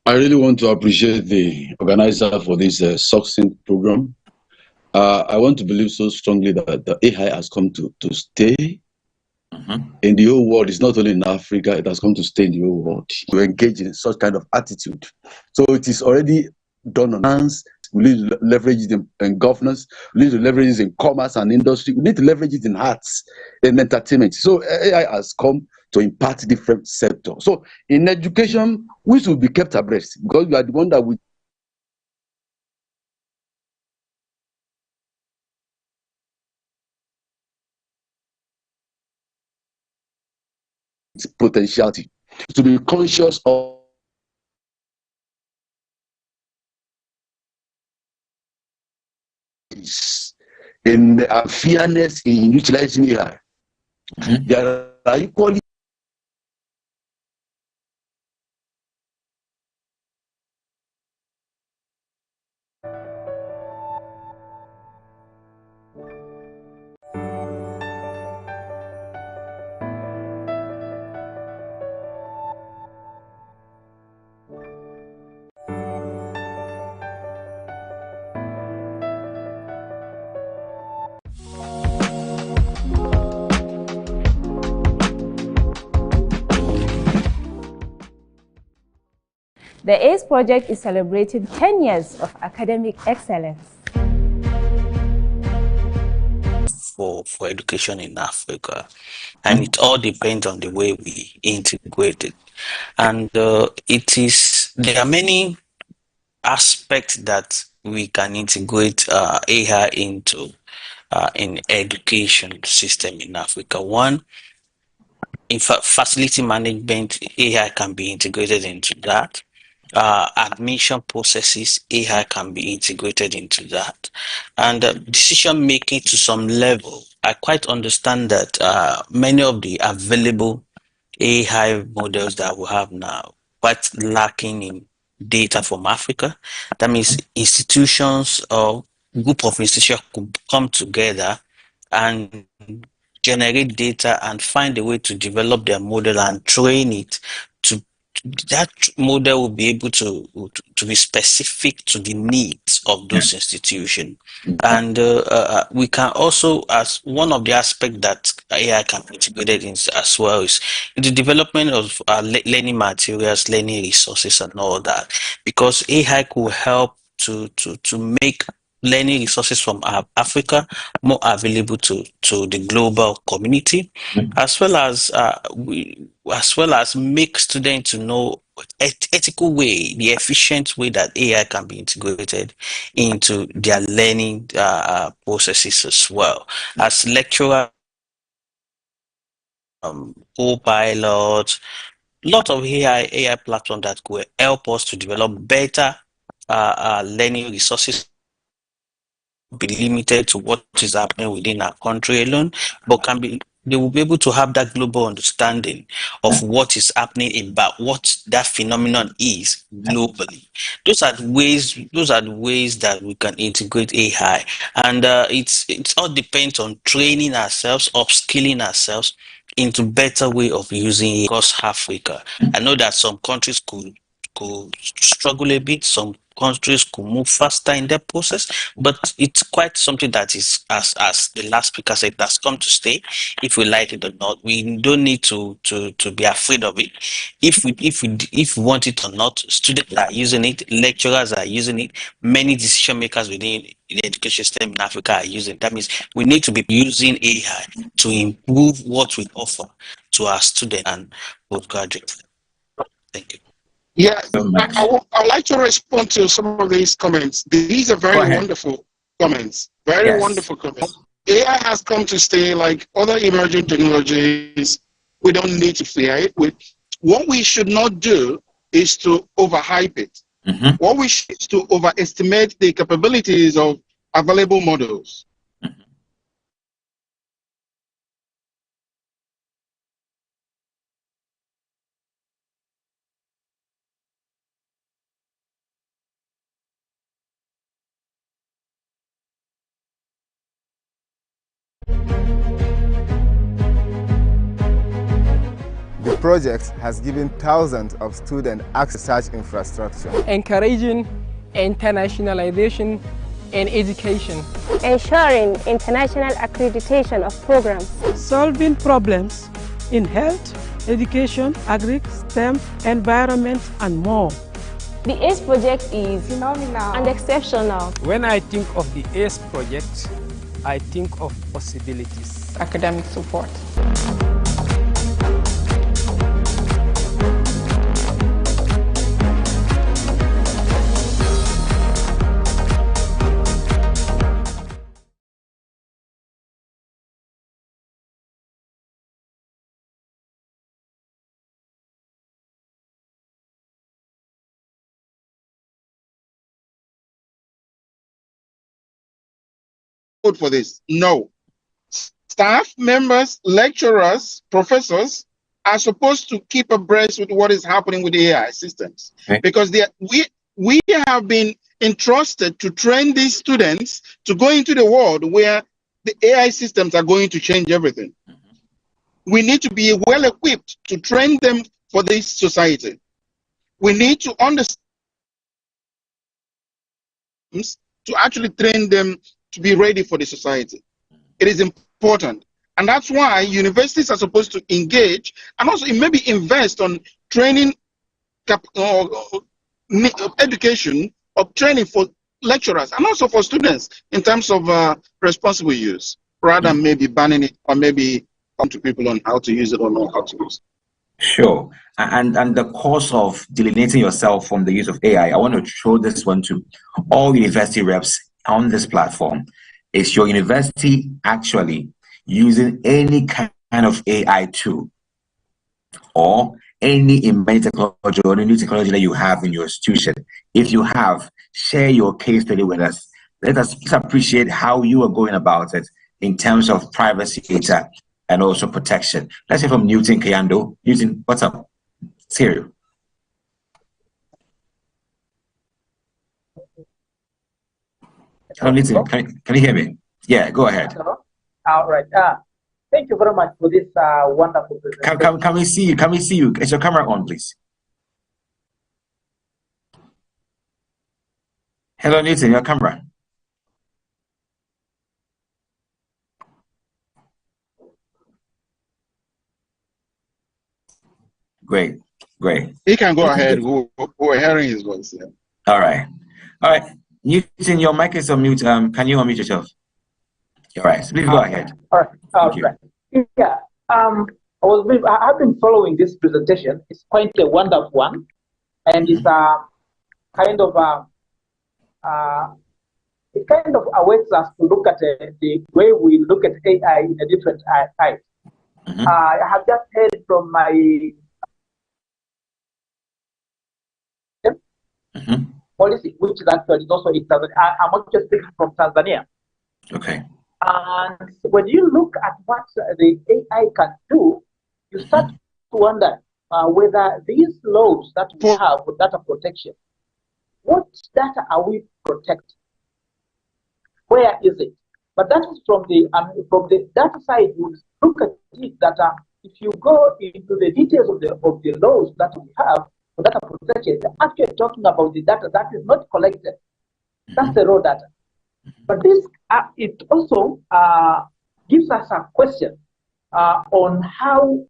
I really want to appreciate the organizer for this succinct program. I want to believe so strongly that the AI has come to stay in the whole world. It's not only in Africa, it has come to stay in the whole world. We engage in such kind of attitude. So it is already done on hands. We need to leverage it in governance. We need to leverage it in commerce and industry. We need to leverage it in arts and entertainment. So AI has come to impact different sectors. So in education, we should be kept abreast because we are the one that we potentiality, to be conscious of in fairness in utilizing AI. There are equally The ACE project is celebrating 10 years of academic excellence. For education in Africa, and it all depends on the way we integrate it. And there are many aspects that we can integrate AI into in education system in Africa. One, in fact, facility management, AI can be integrated into that. Admission processes, AI can be integrated into that. And decision making to some level, I quite understand that many of the available AI models that we have now quite lacking in data from Africa. That means institutions or group of institutions could come together and generate data and find a way to develop their model and train it to that model will be able to be specific to the needs of those institutions. And we can also, as one of the aspects that AI can be integrated in as well, is the development of learning materials, learning resources, and all that, because AI could help to make learning resources from Africa more available to the global community, as well as make students to know ethical way, the efficient way that AI can be integrated into their learning processes as well. As lecturer, Copilot, lot of AI platforms that could help us to develop better learning resources, be limited to what is happening within our country alone, but they will be able to have that global understanding of what is happening about what that phenomenon is globally. Those are the ways that we can integrate AI, and it all depends on training ourselves, upskilling ourselves into better way of using it across Africa. I know that some countries could struggle a bit, some countries could move faster in their process, but it's quite something that is, as the last speaker said, that's come to stay. If we like it or not, we don't need to be afraid of it. If we want it or not, students are using it, lecturers are using it, many decision makers within the education system in Africa are using it. That means we need to be using AI to improve what we offer to our students and postgraduates. Thank you. Yeah, I'd like to respond to some of these comments. These are very wonderful comments. Very wonderful comments. AI has come to stay like other emerging technologies. We don't need to fear it. What we should not do is to overhype it. What we should is to overestimate the capabilities of available models. The project has given thousands of students access to such infrastructure, encouraging internationalization and education, ensuring international accreditation of programs, solving problems in health, education, agri, STEM, environment, and more. The ACE project is phenomenal and exceptional. When I think of the ACE project, I think of possibilities. Academic support. For this? No. Staff members, lecturers, professors are supposed to keep abreast with what is happening with the AI systems, because we have been entrusted to train these students to go into the world where the AI systems are going to change everything. We need to be well equipped to train them for this society. We need to understand to actually train them to be ready for the society. It is important. And that's why universities are supposed to engage and also maybe invest on training education of training for lecturers and also for students in terms of responsible use, rather than maybe banning it or maybe come to people on how to use it or not how to use it. Sure. And the course of delineating yourself from the use of AI, I want to show this one to all university reps on this platform. Is your university actually using any kind of AI tool or any emerging technology or any new technology that you have in your institution? If you have, share your case study with us. Let us appreciate how you are going about it in terms of privacy data and also protection. Let's hear from Newton Kayando. Newton, what's up? Serial. Hello, Newton. Can you hear me? Yeah, go ahead. Hello? All right. Thank you very much for this wonderful presentation. Can we see you? Can we see you? Is your camera on, please? Hello, Newton, your camera. Great. He can go ahead. We're hearing his voice. Yeah. All right. Newton, your mic is on mute. Can you unmute yourself? All right. So please go ahead. All right. Yeah. I've been following this presentation. It's quite a wonderful one, and it's kind of awakes us to look at the way we look at AI in a different light. I have just heard from my policy, which is actually also in Tanzania. I'm actually speaking from Tanzania. Okay. And when you look at what the AI can do, you start to wonder whether these laws that we have for data protection, what data are we protecting? Where is it? But that is from the data side. You look at it that if you go into the details of the laws that we have for data protection, they're actually talking about the data that is not collected. That's the raw data. But this it also gives us a question on how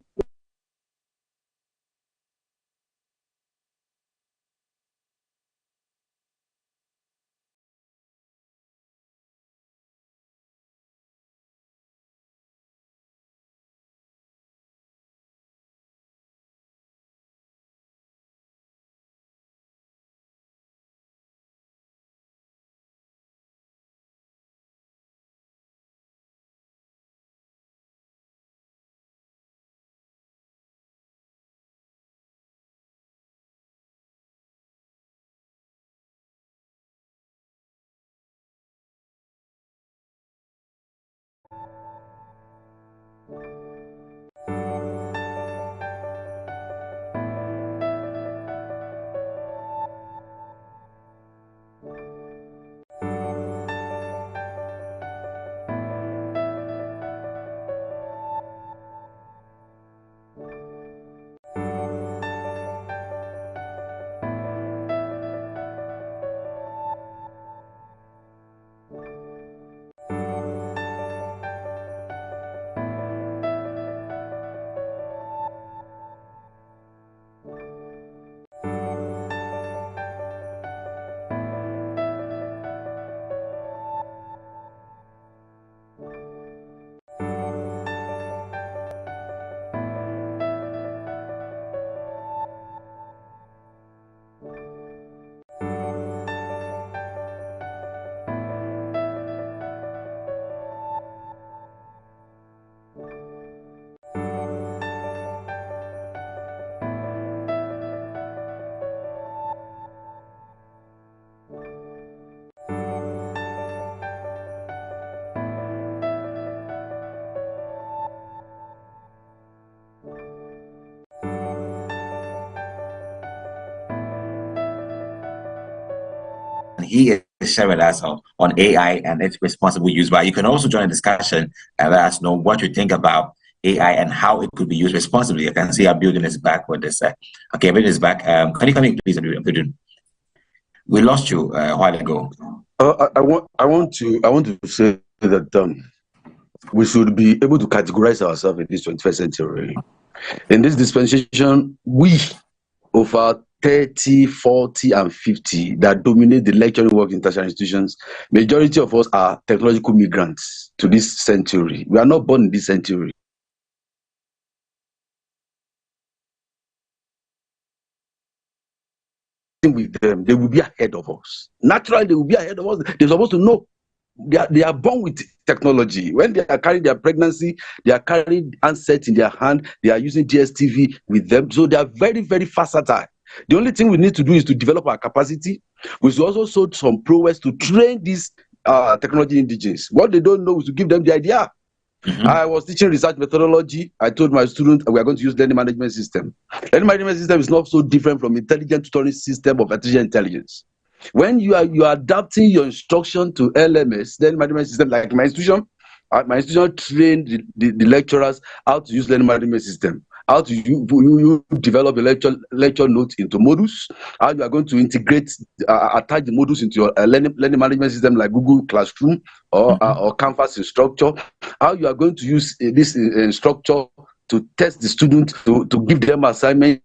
he is sharing us on AI and its responsible use. But you can also join the discussion and let us know what you think about AI and how it could be used responsibly. I can see our building is back with this. Okay, building is back. Can you come in, please? We lost you a while ago. I want to say that we should be able to categorize ourselves in this 21st century. In this dispensation, we, over 30, 40, and 50 that dominate the lecturing work in tertiary institutions, majority of us are technological migrants to this century. We are not born in this century. With them, they will be ahead of us. Naturally, they will be ahead of us. They're supposed to know. They are born with technology. When they are carrying their pregnancy, they are carrying handsets in their hand. They are using GSTV with them. So they are very, very versatile. The only thing we need to do is to develop our capacity. We should also show some prowess to train these technology indigenes. What they don't know is to give them the idea. I was teaching research methodology. I told my students we are going to use learning management system. Learning management system is not so different from intelligent tutoring system of artificial intelligence. When you are adapting your instruction to LMS, learning management system, like my institution trained the lecturers how to use learning management system. How to you develop a lecture note into modules, how you are going to integrate, attach the modules into your learning management system like Google Classroom or Canvas Instructor, how you are going to use this instructor to test the student, to give them assignment,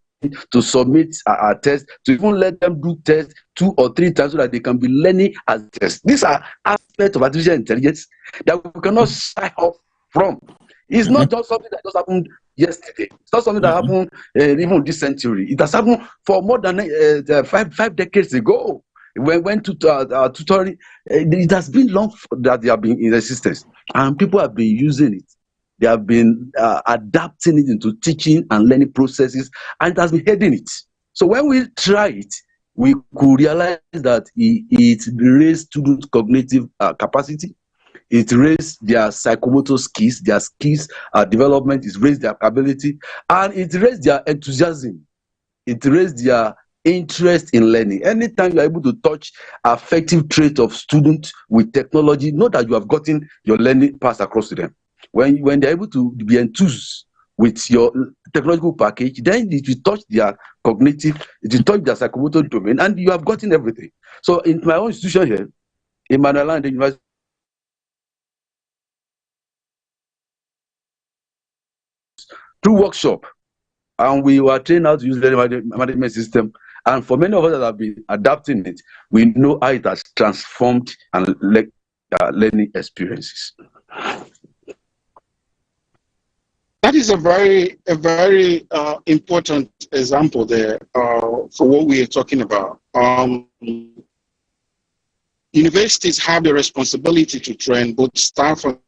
to submit a test, to even let them do tests 2 or 3 times so that they can be learning as tests. These are aspects of artificial intelligence that we cannot shy off from. It's not just something that just happened yesterday. It's not something that happened even this century. It has happened for more than 5 decades ago. When we went to tutoring, it has been long that they have been in existence, and people have been using it. They have been adapting it into teaching and learning processes, and it has been heading it. So when we try it, we could realize that it raised students' cognitive capacity. It raised their psychomotor skills, their skills development. It raised their ability, and it raised their enthusiasm. It raised their interest in learning. Anytime you are able to touch affective trait of students with technology, know that you have gotten your learning passed across to them. When they're able to be enthused with your technological package, then it will touch their cognitive, it will touch their psychomotor domain, and you have gotten everything. So in my own institution here, in Manila and the University, through workshop, and we were trained how to use the management system. And for many of us that have been adapting it, we know how it has transformed and learning experiences. That is a very important example there for what we are talking about. Universities have the responsibility to train both staff and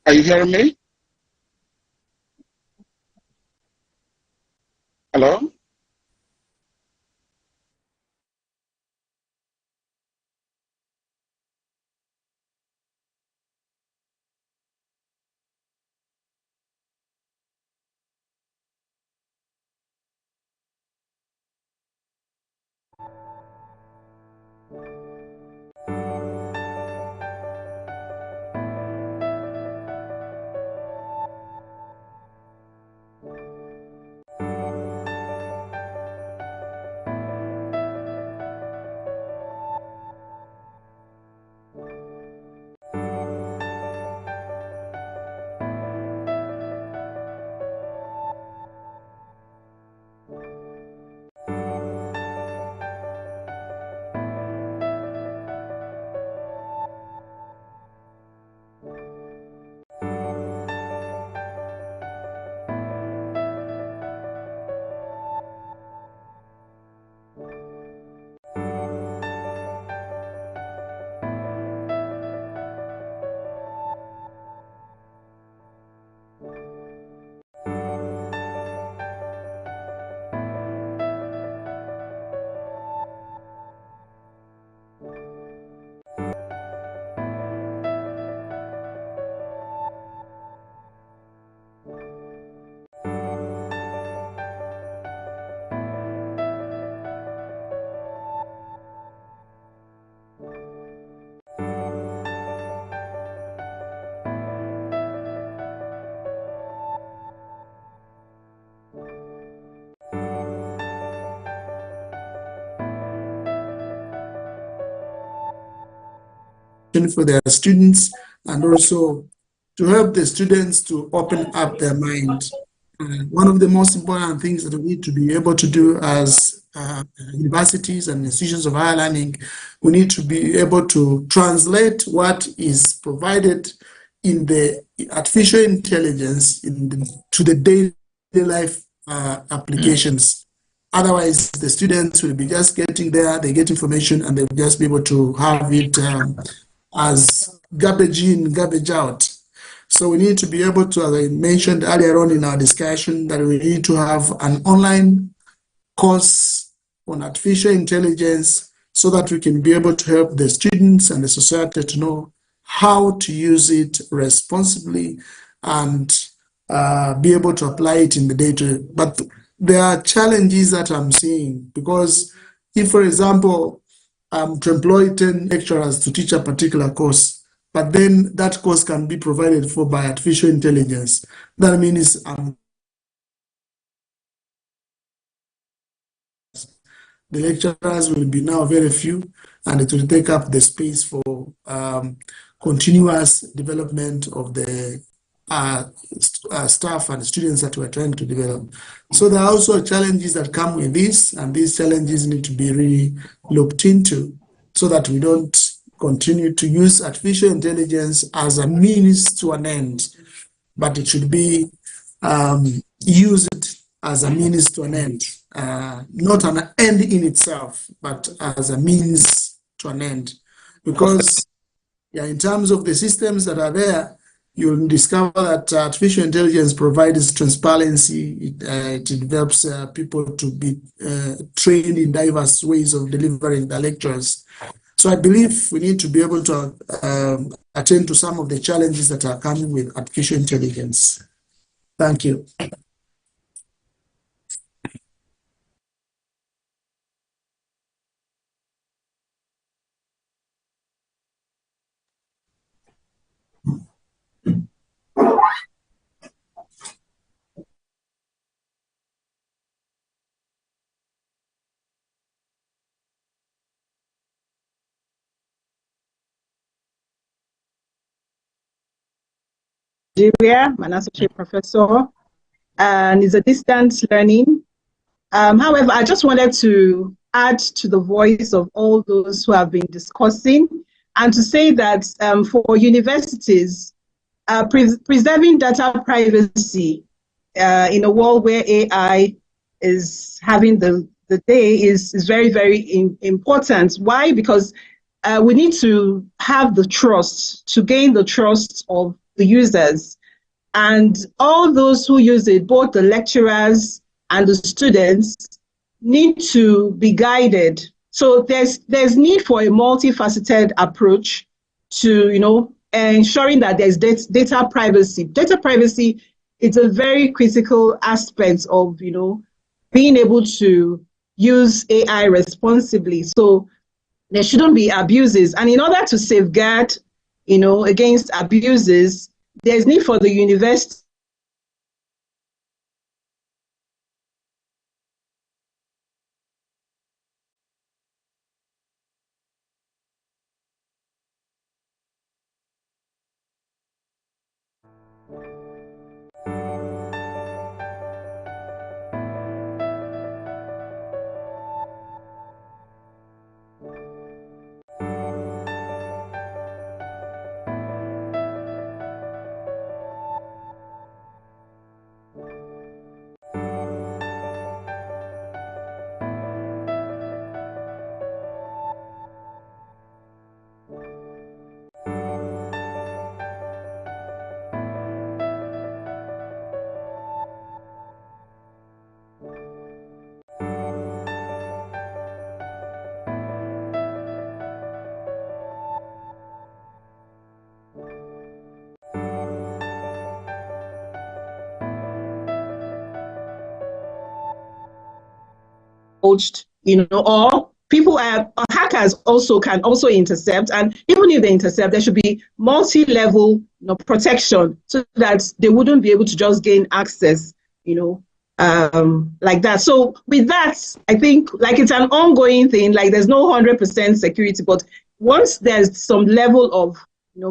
Are you hearing me? Hello? For their students and also to help the students to open up their mind. One of the most important things that we need to be able to do as universities and institutions of higher learning, we need to be able to translate what is provided in the artificial intelligence to the daily life applications. Otherwise, the students will be just getting there, they get information, and they'll just be able to have it as garbage in, garbage out. So we need to be able to, as I mentioned earlier on in our discussion, that we need to have an online course on artificial intelligence so that we can be able to help the students and the society to know how to use it responsibly and be able to apply it in the day-to-day. But there are challenges that I'm seeing, because if, for example, to employ 10 lecturers to teach a particular course, but then that course can be provided for by artificial intelligence, that means the lecturers will be now very few, and it will take up the space for continuous development of the staff and students that we're trying to develop. So there are also challenges that come with this, and these challenges need to be really looked into so that we don't continue to use artificial intelligence as a means to an end, but it should be used as a means to an end, not an end in itself, but as a means to an end. Because in terms of the systems that are there, you'll discover that artificial intelligence provides transparency. It develops people to be trained in diverse ways of delivering the lectures. So I believe we need to be able to attend to some of the challenges that are coming with artificial intelligence. Thank you. Nigeria, I'm an associate professor, and it's a distance learning. However, I just wanted to add to the voice of all those who have been discussing, and to say that for universities, preserving data privacy in a world where AI is having the day is very, very important. Why? Because we need to have the trust, to gain the trust of the users, and all those who use it, both the lecturers and the students, need to be guided. So there's need for a multifaceted approach to ensuring that there's data privacy. Data privacy is a very critical aspect of being able to use AI responsibly. So there shouldn't be abuses, and in order to safeguard against abuses, there's need for the university or people hackers can also intercept, and even if they intercept, there should be multi-level protection so that they wouldn't be able to just gain access like that. So with that, I think it's an ongoing thing, there's no 100% security, but once there's some level of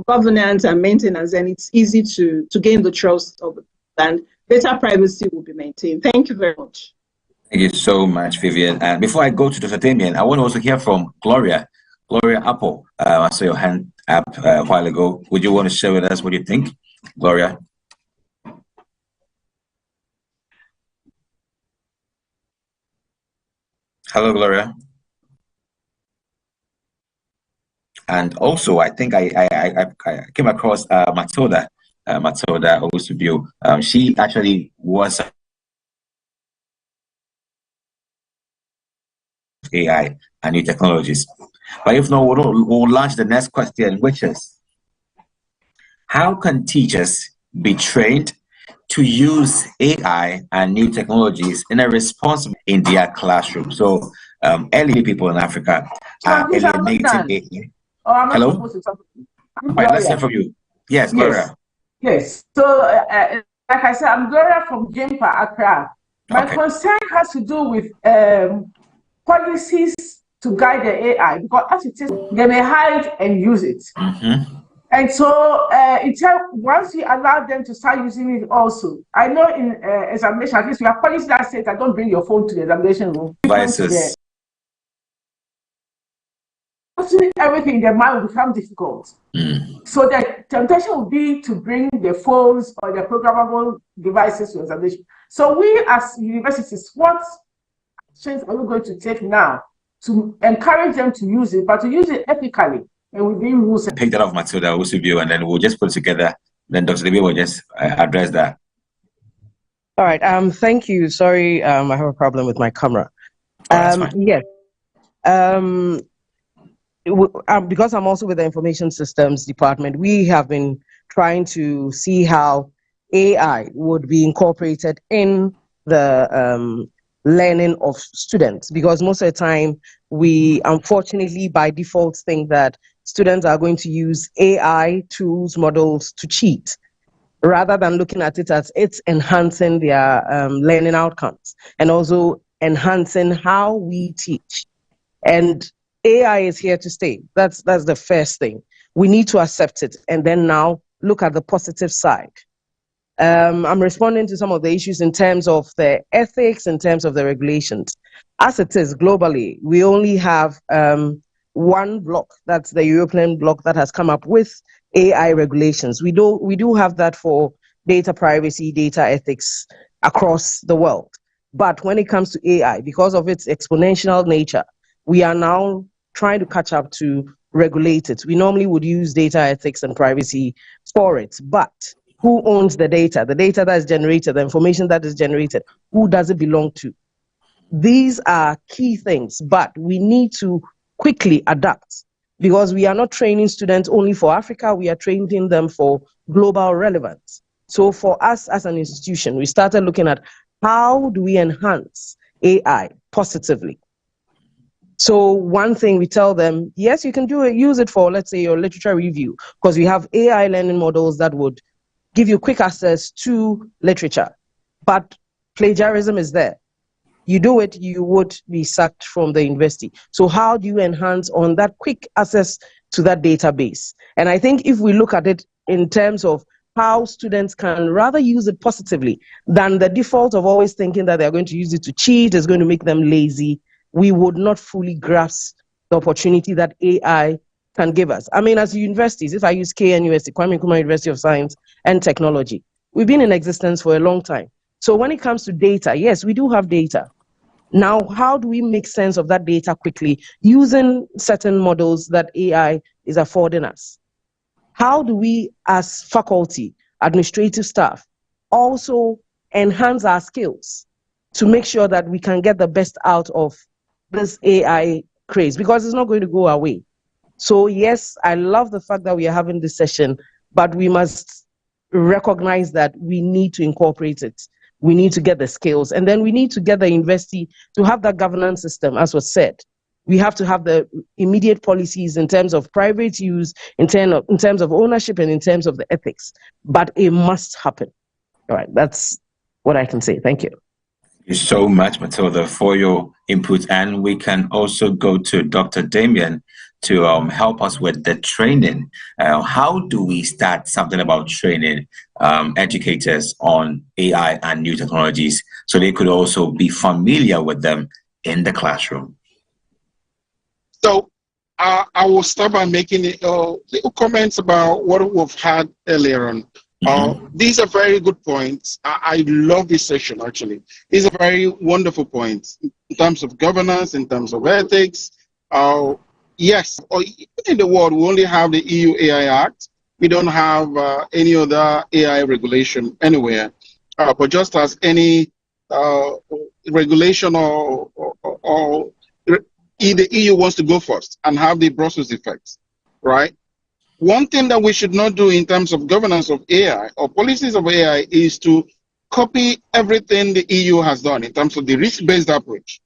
governance and maintenance, and it's easy to gain the trust of the and data privacy will be maintained. Thank you very much. Thank you so much, Vivian. And before I go to Dr. Damien, I want to also hear from Gloria. Gloria Apple, I saw your hand up a while ago. Would you want to share with us what you think, Gloria? Hello, Gloria. And also, I think I came across Matilda Owusu-Bio. She actually was AI and new technologies. But if not, we'll launch the next question, which is, how can teachers be trained to use AI and new technologies in a responsible in their classroom? So early people in Africa are alienating AI. Hello? Right, let's hear from you. Yes, Gloria. Yes. So, like I said, I'm Gloria from Jimpa, Accra. My concern has to do with policies to guide the AI, because as it is, they may hide and use it. And so, once you allow them to start using it also, I know in examination, at least we have policies that say that don't bring your phone to the examination room. Devices. Everything in their mind will become difficult. So the temptation would be to bring the phones or the programmable devices to examination. So we as universities, what actions are we going to take now to encourage them to use it, but to use it ethically and within rules? Pick that off, Matilda Owusu-Bio, and then we'll just put it together. Then Dr. Debbie will just address that. All right. Thank you. Sorry, I have a problem with my camera. Yes. Because I'm also with the Information Systems Department, we have been trying to see how AI would be incorporated in the learning of students, because most of the time we unfortunately by default think that students are going to use AI tools, models to cheat, rather than looking at it as it's enhancing their learning outcomes and also enhancing how we teach. And AI is here to stay. That's the first thing. We need to accept it and then now look at the positive side. I'm responding to some of the issues in terms of the ethics, in terms of the regulations. As it is globally, we only have one bloc, that's the European bloc, that has come up with AI regulations. We do have that for data privacy, data ethics across the world. But when it comes to AI, because of its exponential nature, we are now trying to catch up to regulate it. We normally would use data ethics and privacy for it, but who owns the data? The data that is generated, the information that is generated, who does it belong to? These are key things, but we need to quickly adapt, because we are not training students only for Africa, we are training them for global relevance. So for us as an institution, we started looking at how do we enhance AI positively. So one thing we tell them, yes, you can do it, use it for, let's say, your literature review, because we have AI learning models that would give you quick access to literature, but plagiarism is there. You do it, you would be sacked from the university. So how do you enhance on that quick access to that database? And I think if we look at it in terms of how students can rather use it positively than the default of always thinking that they're going to use it to cheat, is going to make them lazy, we would not fully grasp the opportunity that AI can give us. I mean, as universities, if I use KNUST, Kwame Nkrumah University of Science and Technology, we've been in existence for a long time. So when it comes to data, yes, we do have data. Now, how do we make sense of that data quickly using certain models that AI is affording us? How do we, as faculty, administrative staff, also enhance our skills to make sure that we can get the best out of this AI craze? Because it's not going to go away. So yes, I love the fact that we are having this session, but we must recognize that we need to incorporate it. We need to get the skills, and then we need to get the university to have that governance system, as was said. We have to have the immediate policies in terms of private use, in terms of ownership, and in terms of the ethics. But it must happen. All right, that's what I can say. Thank you. Thank you so much, Matilda, for your input. And we can also go to Dr. Damien. to help us with the training. How do we start something about training educators on AI and new technologies so they could also be familiar with them in the classroom? So I will start by making little comments about what we've had earlier on. These are very good points. I love this session, actually. These are very wonderful points in terms of governance, in terms of ethics. Yes, in the world, we only have the EU AI Act. We don't have any other AI regulation anywhere. But just as any regulation or the EU wants to go first and have the Brussels effects, right? One thing that we should not do in terms of governance of AI or policies of AI is to copy everything the EU has done in terms of the risk-based approach.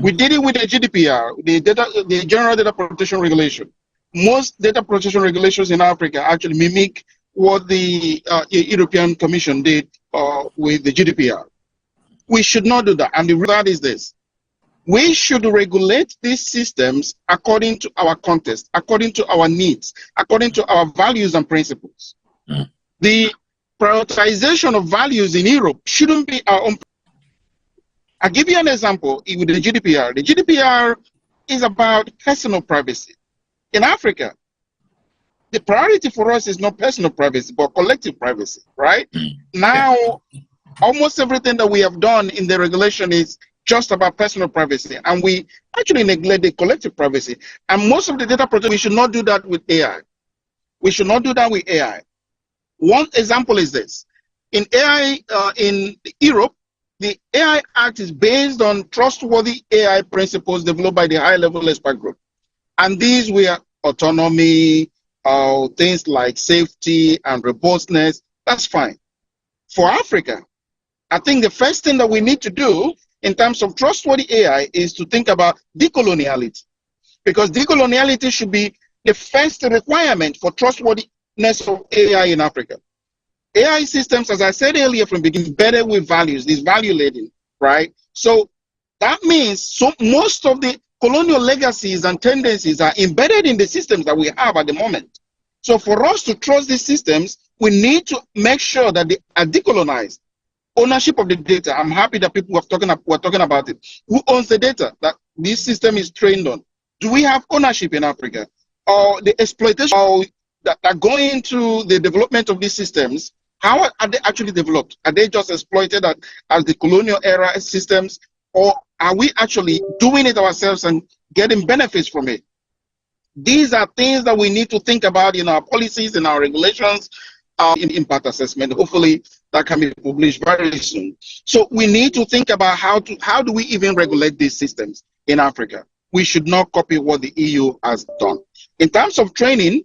We did it with the GDPR, the General Data Protection Regulation. Most data protection regulations in Africa actually mimic what the European Commission did with the GDPR. We should not do that, and the result is this. We should regulate these systems according to our context, according to our needs, according to our values and principles. The prioritization of values in Europe shouldn't be our own. I'll give you an example with the GDPR. The GDPR is about personal privacy. In Africa, the priority for us is not personal privacy, but collective privacy, right? Now, almost everything that we have done in the regulation is just about personal privacy, and we actually neglect the collective privacy. And most of the data protection, we should not do that with AI. We should not do that with AI. One example is this. In AI, in Europe, the AI Act is based on trustworthy AI principles developed by the high-level expert group. And these were autonomy, things like safety and robustness. That's fine. For Africa, I think the first thing that we need to do in terms of trustworthy AI is to think about decoloniality, because decoloniality should be the first requirement for trustworthiness of AI in Africa. AI systems, as I said earlier from the beginning, better with values, this value laden, right? So that means most of the colonial legacies and tendencies are embedded in the systems that we have at the moment. So for us to trust these systems, we need to make sure that they are decolonized. Ownership of the data. I'm happy that people were talking about it. Who owns the data that this system is trained on? Do we have ownership in Africa? Or the exploitation that are going into the development of these systems, how are they actually developed? Are they just exploited as the colonial era systems? Or are we actually doing it ourselves and getting benefits from it? These are things that we need to think about in our policies, in our regulations, in impact assessment. Hopefully that can be published very soon. So we need to think about how do we even regulate these systems in Africa. We should not copy what the EU has done. In terms of training,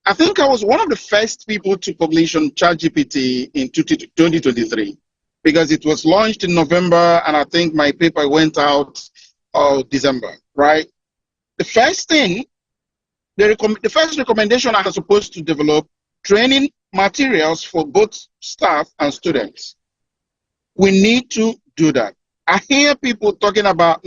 I think I was one of the first people to publish on ChatGPT in 2023, because it was launched in November, and I think my paper went out December, right? The first thing, the first recommendation I was supposed to develop training materials for both staff and students. We need to do that. I hear people talking about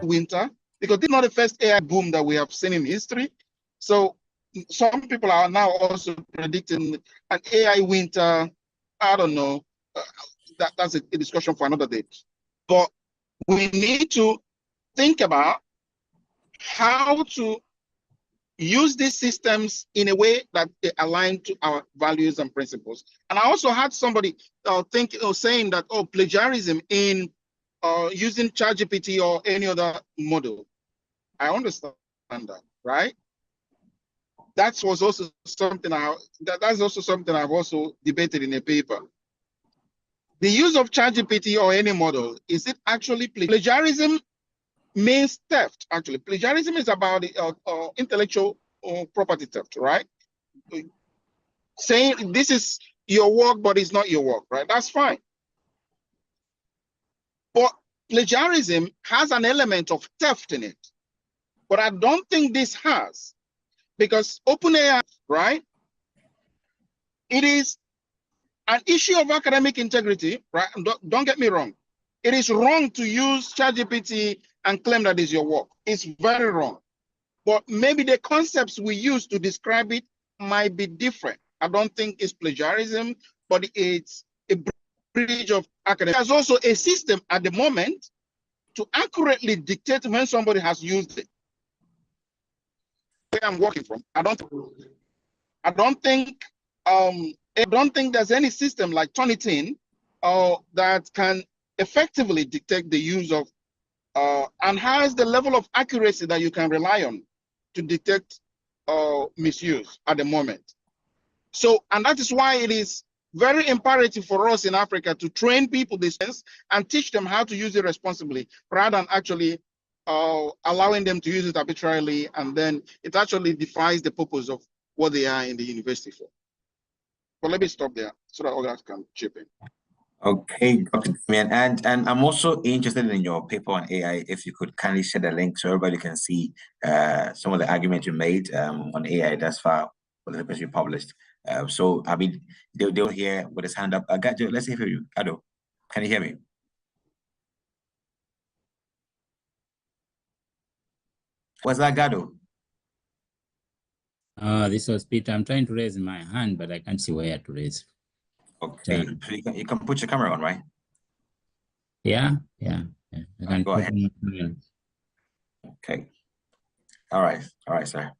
winter, because this is not the first AI boom that we have seen in history. So some people are now also predicting an AI winter. I don't know. That's a discussion for another day. But we need to think about how to use these systems in a way that they align to our values and principles. And I also had somebody saying that, plagiarism in using ChatGPT or any other model. I understand standard, right? That was also something that's also something I've also debated in a paper. The use of ChatGPT or any model, is it actually plagiarism? Means theft. Actually, plagiarism is about the intellectual property theft, right? Saying this is your work, but it's not your work, right? That's fine. But plagiarism has an element of theft in it. But I don't think this has, because OpenAI, right? It is an issue of academic integrity, right? Don't get me wrong. It is wrong to use ChatGPT and claim that is your work. It's very wrong. But maybe the concepts we use to describe it might be different. I don't think it's plagiarism, but it's a breach of academic. There's also a system at the moment to accurately dictate when somebody has used it. Where I'm working from, I don't think there's any system like Turnitin that can effectively detect the use of and has the level of accuracy that you can rely on to detect misuse at the moment. So, and that is why it is very imperative for us in Africa to train people this sense and teach them how to use it responsibly, rather than actually allowing them to use it arbitrarily, and then it actually defies the purpose of what they are in the university for. But let me stop there so that others can chip in. Okay, Dr. Damian, and I'm also interested in your paper on AI. If you could kindly share the link so everybody can see some of the arguments you made on AI thus far for the papers you published. So I mean, they'll hear with his hand up. Gado, let's hear from you. Gado, can you hear me? Was that Gado? This was Peter. I'm trying to raise my hand, but I can't see where to raise. Okay, so you can put your camera on, right? Yeah. I can go ahead. Okay. All right, sir.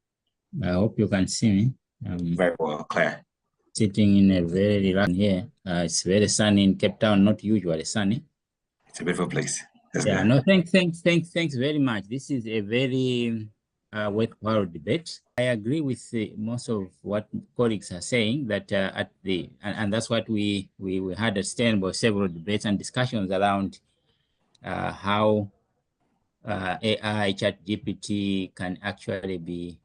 I hope you can see me. Very well, clear. Sitting in a very relaxed here. It's very sunny in Cape Town, not usually sunny. It's a beautiful place. Yeah, no, thanks very much. This is a very worthwhile debate. I agree with most of what colleagues are saying, that and that's what we had at Stanford, several debates and discussions around how AI, ChatGPT can actually be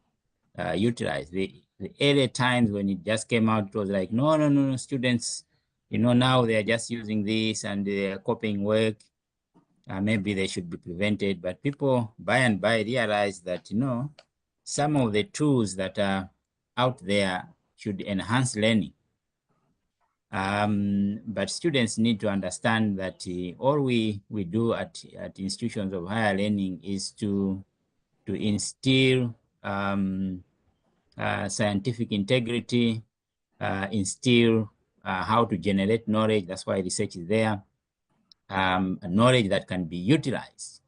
utilized. The earlier times when it just came out, it was like, no, students, now they are just using this and they're copying work. Maybe they should be prevented. But people by and by realize that, some of the tools that are out there should enhance learning. But students need to understand that all we do at institutions of higher learning is to instill scientific integrity, instill how to generate knowledge. That's why research is there. Knowledge that can be utilized.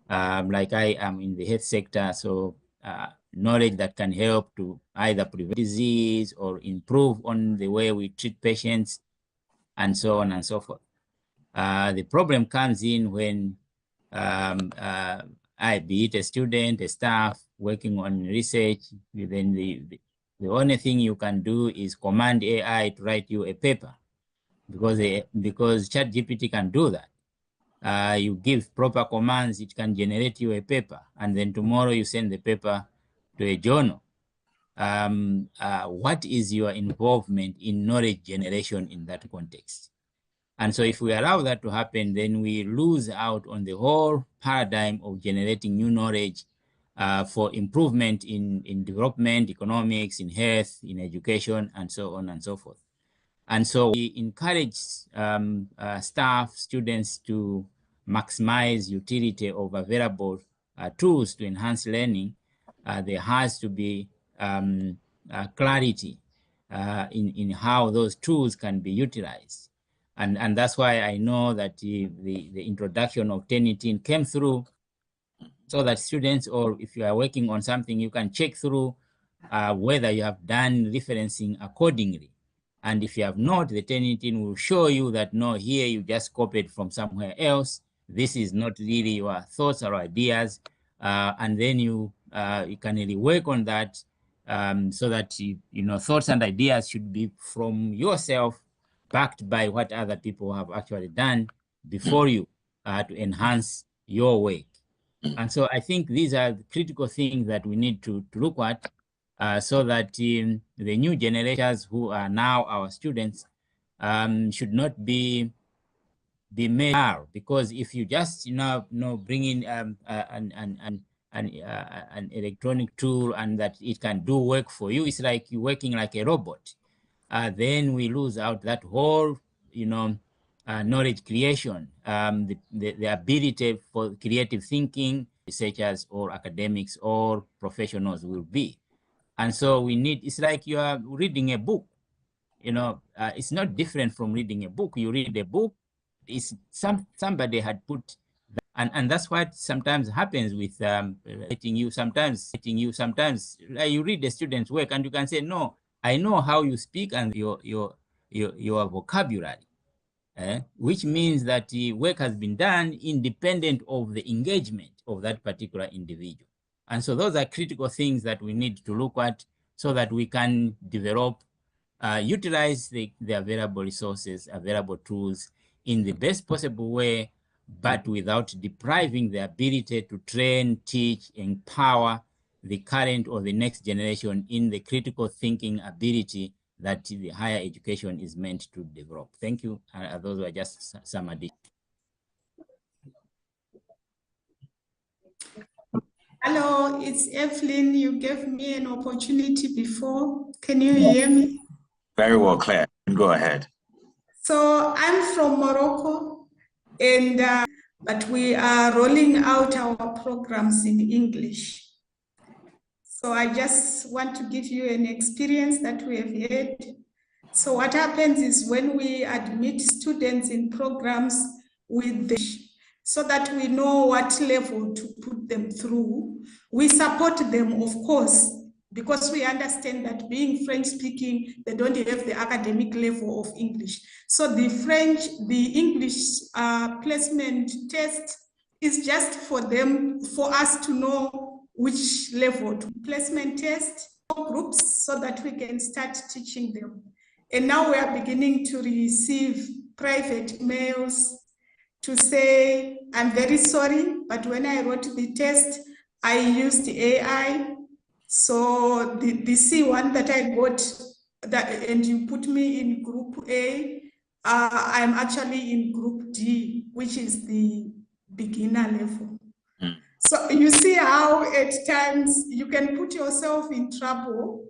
Like I am in the health sector, so knowledge that can help to either prevent disease or improve on the way we treat patients, and so on and so forth. The problem comes in when be it a student, a staff working on research, then the only thing you can do is command AI to write you a paper, because ChatGPT can do that. You give proper commands, it can generate you a paper, and then tomorrow you send the paper to a journal. What is your involvement in knowledge generation in that context? And so if we allow that to happen, then we lose out on the whole paradigm of generating new knowledge for improvement in development, economics, in health, in education, and so on and so forth. And so we encourage staff, students to maximize utility of available tools to enhance learning. There has to be clarity in how those tools can be utilized. And that's why I know that the introduction of Turnitin came through, so that students, or if you are working on something, you can check through whether you have done referencing accordingly. And if you have not, the Turnitin will show you that, no, here you just copied from somewhere else. This is not really your thoughts or ideas. And then you you can really work on that, so that thoughts and ideas should be from yourself, backed by what other people have actually done before you, to enhance your work. And so I think these are the critical things that we need to look at, so that the new generations who are now our students should not be made out, because if you just bring in an electronic tool and that it can do work for you, it's like you're working like a robot. Then we lose out that whole knowledge creation, the ability for creative thinking, researchers or academics or professionals will be. And so we need, it's like you are reading a book. It's not different from reading a book. You read a book, it's somebody had put, and that's what sometimes happens with letting you sometimes you read the student's work and you can say, no, I know how you speak and your vocabulary, which means that the work has been done independent of the engagement of that particular individual. And so those are critical things that we need to look at so that we can develop, utilize the available resources, available tools in the best possible way, but without depriving the ability to train, teach, empower the current or the next generation in the critical thinking ability that the higher education is meant to develop. Thank you. Those were just some additions. Hello, it's Evelyn. You gave me an opportunity before. Can you hear me? Very well, Claire. Go ahead. So I'm from Morocco, and but we are rolling out our programs in English. So I just want to give you an experience that we have had. So what happens is when we admit students in programs with the, so that we know what level to put them through, we support them, of course, because we understand that being French speaking, they don't have the academic level of English. So the English placement test is just for them, for us to know which level to placement test groups so that we can start teaching them. And now we are beginning to receive private mails to say, I'm very sorry, but when I wrote the test, I used AI. So the C1 that I got, and you put me in group A, I'm actually in group D, which is the beginner level. So you see how at times you can put yourself in trouble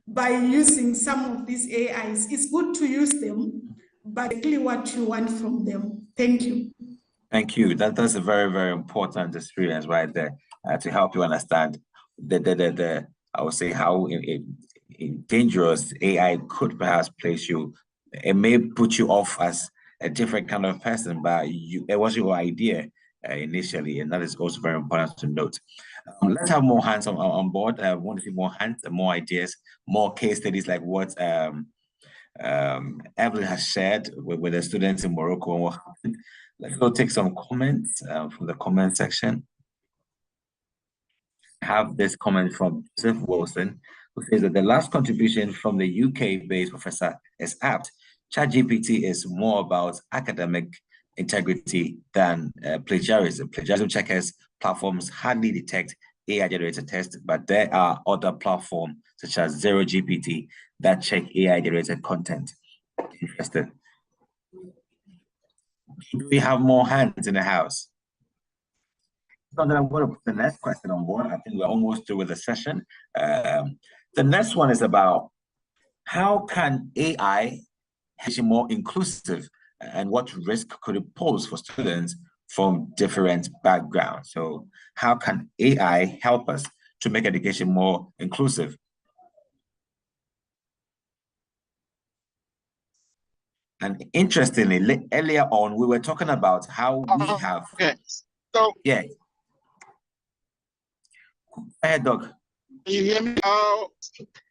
by using some of these AIs. It's good to use them, but exactly what you want from them. Thank you. Thank you. That's a very, very important experience right there, to help you understand the I would say how dangerous AI could perhaps place you. It may put you off as a different kind of person, but it was your idea initially, and that is also very important to note. Let's have more hands on board. I want to see more hands, more ideas, more case studies like what Evelyn has shared with the students in Morocco and what happened. Let's go take some comments from the comment section. I have this comment from Joseph Wilson, who says that the last contribution from the UK-based professor is apt. ChatGPT is more about academic integrity than plagiarism. Plagiarism checkers platforms hardly detect AI-generated tests, but there are other platforms such as ZeroGPT that check AI-generated content. Interesting. Do we have more hands in the house? So then I'm going to put the next question on board. I think we're almost through with the session. The next one is about how can AI be more inclusive and what risk could it pose for students from different backgrounds? So how can AI help us to make education more inclusive? And interestingly, earlier on, we were talking about how we have... Okay. So, yeah. Go ahead, Doug. Can you hear me?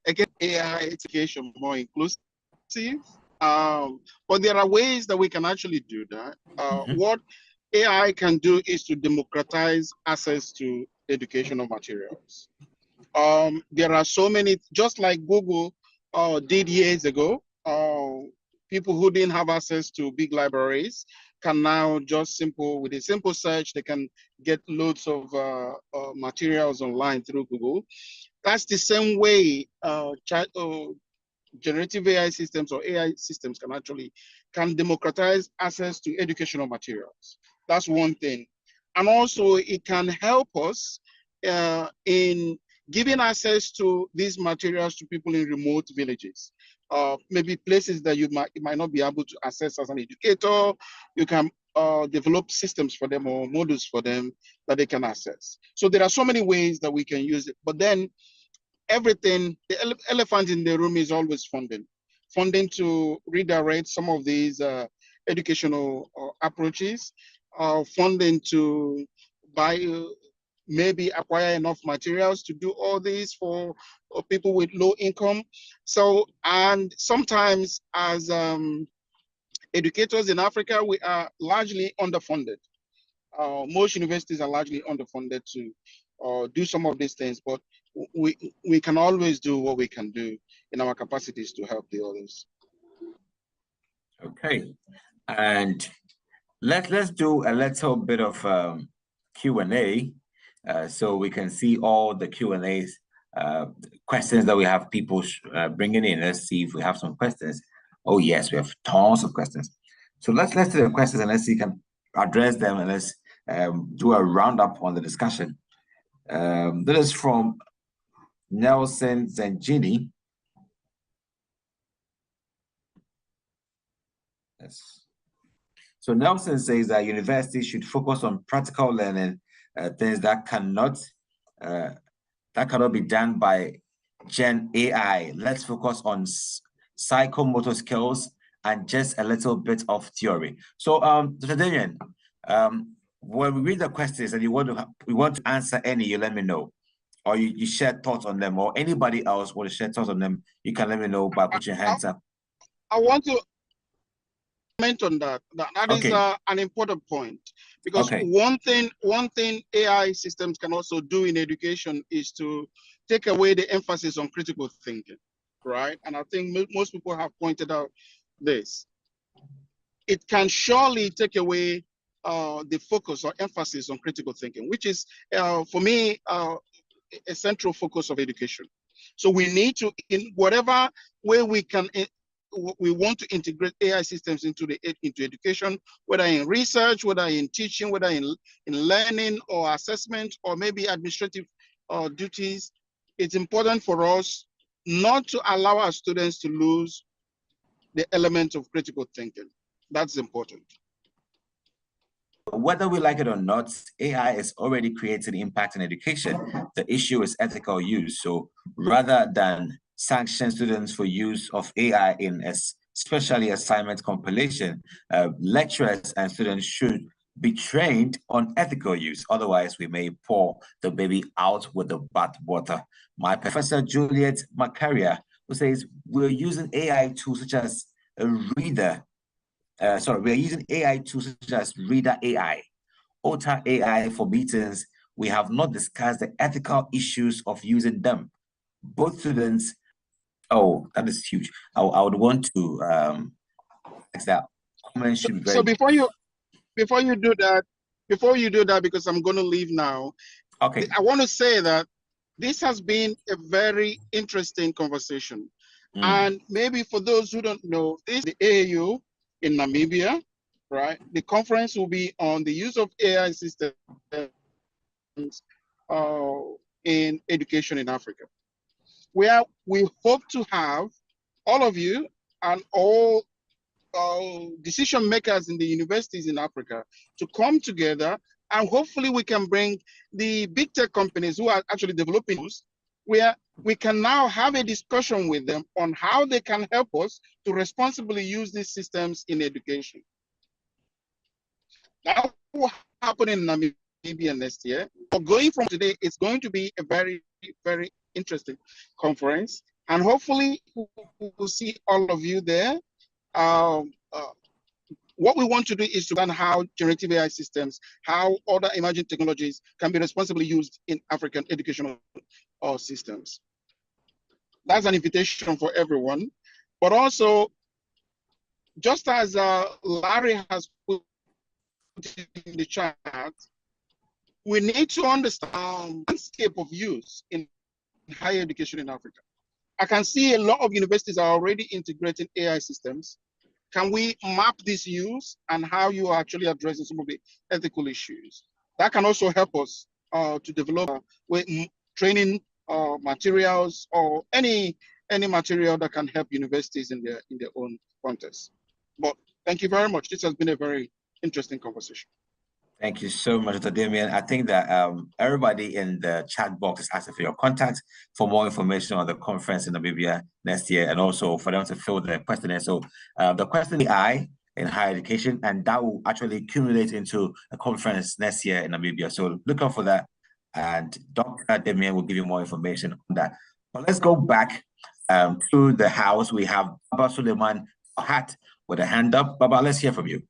Again, AI education more inclusive. But there are ways that we can actually do that. What AI can do is to democratize access to educational materials. There are so many, just like Google did years ago. People who didn't have access to big libraries can now just with a simple search, they can get loads of materials online through Google. That's the same way generative AI systems or AI systems can democratize access to educational materials. That's one thing. And also it can help us in giving access to these materials to people in remote villages, maybe places that you might not be able to access as an educator. You can develop systems for them or modules for them that they can access. So there are so many ways that we can use it, but then everything, the elephant in the room is always funding. Funding to redirect some of these educational approaches, funding to maybe acquire enough materials to do all this for people with low income. So, and sometimes as educators in Africa, we are largely underfunded. Most universities are largely underfunded to do some of these things, but we can always do what we can do in our capacities to help the others. Okay, and let's do a little bit of Q&A, so we can see all the Q&As, questions that we have people bringing in. Let's see if we have some questions. Oh yes, we have tons of questions. So let's do the questions and let's see if we can address them, and let's do a roundup on the discussion. This is from Nelson Zengini. Yes. So Nelson says that universities should focus on practical learning, things that cannot be done by Gen AI. Let's focus on psychomotor skills and just a little bit of theory. So, Dr. Damien, when we read the questions and you want to answer any, you let me know, or you share thoughts on them, or anybody else want to share thoughts on them, you can let me know by putting your hands up. I want to comment on that. That is an important point, because one thing AI systems can also do in education is to take away the emphasis on critical thinking, right? And I think most people have pointed out this. It can surely take away the focus or emphasis on critical thinking, which is, for me, a central focus of education. So we need to, in whatever way we want to integrate AI systems into education, whether in research, whether in teaching, whether in learning or assessment, or maybe administrative duties. It's important for us not to allow our students to lose the element of critical thinking. That's important. Whether we like it or not, AI is already creating impact in education. The issue is ethical use. So rather than sanction students for use of AI in especially assignment compilation, lecturers and students should be trained on ethical use. Otherwise, we may pour the baby out with the bathwater. My professor, Juliet Macaria, who says we're using AI tools such as we're using AI tools such as Reader AI, Ota AI for meetings. We have not discussed the ethical issues of using them. Both students, that is huge. I would want to that comment should be very. So before you do that, because I'm going to leave now. Okay. I want to say that this has been a very interesting conversation. And maybe for those who don't know, this is the AAU in Namibia, right? The conference will be on the use of AI systems in education in Africa, where we hope to have all of you and all decision makers in the universities in Africa to come together, and hopefully we can bring the big tech companies who are actually developing tools, where we can now have a discussion with them on how they can help us to responsibly use these systems in education. That will happen in Namibia next year. But going from today, it's going to be a very, very interesting conference, and hopefully we'll see all of you there. what we want to do is to learn how generative AI systems, how other emerging technologies can be responsibly used in African educational systems. That's an invitation for everyone. But also, just as Larry has put in the chat, we need to understand the landscape of use in higher education in Africa. I can see a lot of universities are already integrating AI systems. Can we map this use and how you are actually addressing some of the ethical issues? That can also help us to develop training materials or any material that can help universities in their own context. But thank you very much. This has been a very interesting conversation. Thank you so much, Dr. Damien. I think that everybody in the chat box is asking for your contact for more information on the conference in Namibia next year, and also for them to fill the questionnaire. So the question AI in higher education, and that will actually accumulate into a conference next year in Namibia. So look out for that, and Dr. Damien will give you more information on that. But let's go back to the house. We have Baba Suleiman Fahad with a hand up. Baba, let's hear from you.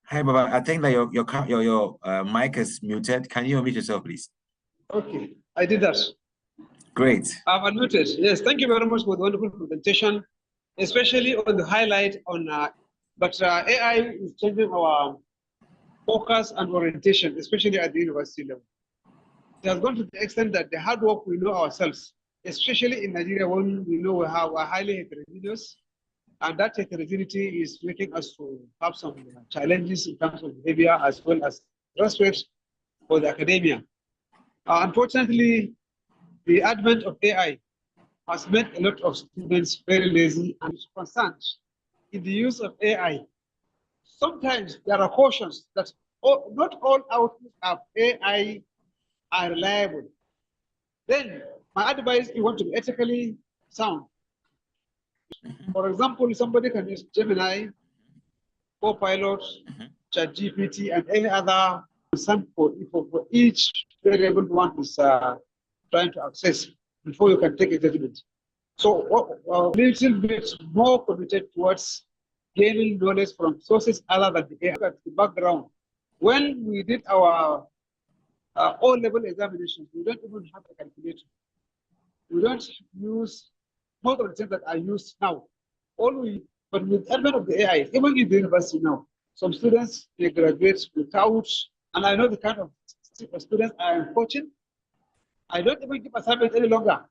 Hi, Baba. I think that your mic is muted. Can you unmute yourself, please? Okay, I did that. Great. I've unmuted. Yes, thank you very much for the wonderful presentation, especially on the highlight on but AI is changing our focus and orientation, especially at the university level. It has gone to the extent that the hard work we know ourselves, especially in Nigeria, when we know we have a highly heterogeneous, and that heterogeneity is making us to have some challenges in terms of behavior as well as respect for the academia. Unfortunately, the advent of AI has made a lot of students very lazy and concerned in the use of AI. Sometimes there are cautions that not all outputs of AI are reliable. Then my advice, you want to be ethically sound. For example, somebody can use Gemini, Copilot, ChatGPT, and any other sample for each variable one is trying to access before you can take a judgment. So a little bit more committed towards gaining knowledge from sources other than the AI. The background. When we did our O-level examinations, we don't even have a calculator. We don't use most of the things that are used now. But with the advent of the AI, even in the university now, some students, they graduate without, and I know the kind of students I am coaching, I don't even give assignment any longer.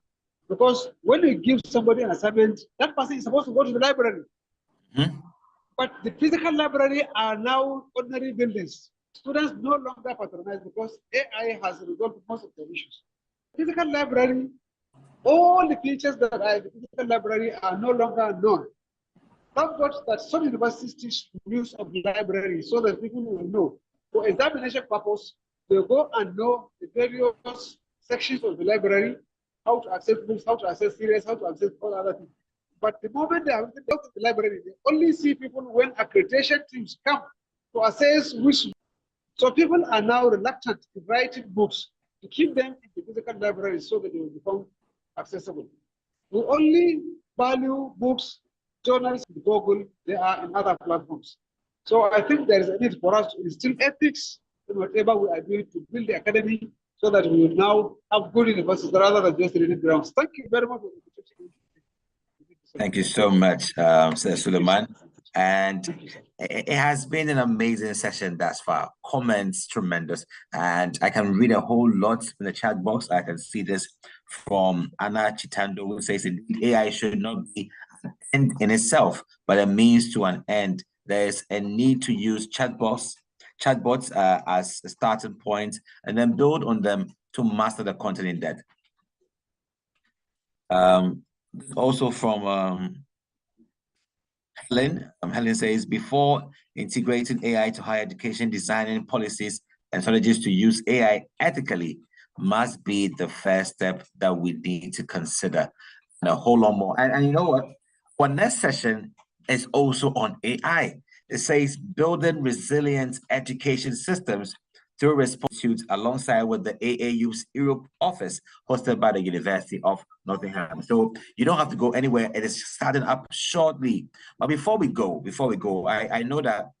Because when you give somebody an assignment, that person is supposed to go to the library. But the physical library are now ordinary buildings. Students no longer patronize because AI has resolved most of the issues. Physical library, all the features that are in the physical library are no longer known. Thank God that some universities teach use of the library so that people will know. For examination purpose, they go and know the various sections of the library, how to access books, how to access series, how to access all other things. But the moment they are in the library, they only see people when accreditation teams come to assess which. So people are now reluctant to write books, to keep them in the physical library so that they will become accessible. We only value books, journals, Google, they are in other platforms. So I think there is a need for us to instill ethics in whatever we are doing to build the academy so that we will now have good universities rather than just reading grounds. Thank you very much for the opportunity. Thank you so much, Sir Suleiman. And it has been an amazing session thus far. Comments tremendous. And I can read a whole lot in the chat box. I can see this from Anna Chitando, who says, AI should not be an end in itself, but a means to an end. There is a need to use chatbots as a starting point and then build on them to master the content in depth. Also from Helen. Helen says, before integrating AI to higher education, designing policies and strategies to use AI ethically must be the first step that we need to consider. And a whole lot more. And you know what? Our next session is also on AI. It says building resilient education systems through Response alongside with the AAU's Europe office hosted by the University of Nottingham. So you don't have to go anywhere. It is starting up shortly. But before we go, I know that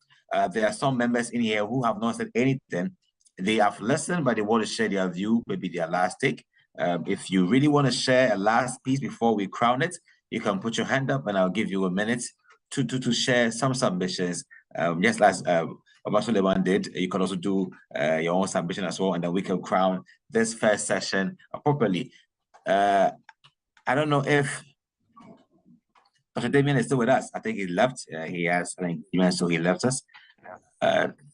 there are some members in here who have not said anything. They have listened, but they want to share their view, maybe their last take. If you really want to share a last piece before we crown it, you can put your hand up and I'll give you a minute to share some submissions. Just as Abasuleman did, you can also do your own submission as well, and then we can crown this first session properly. I don't know if Dr. Damien is still with us. I think he left. He has an engagement, so he left us.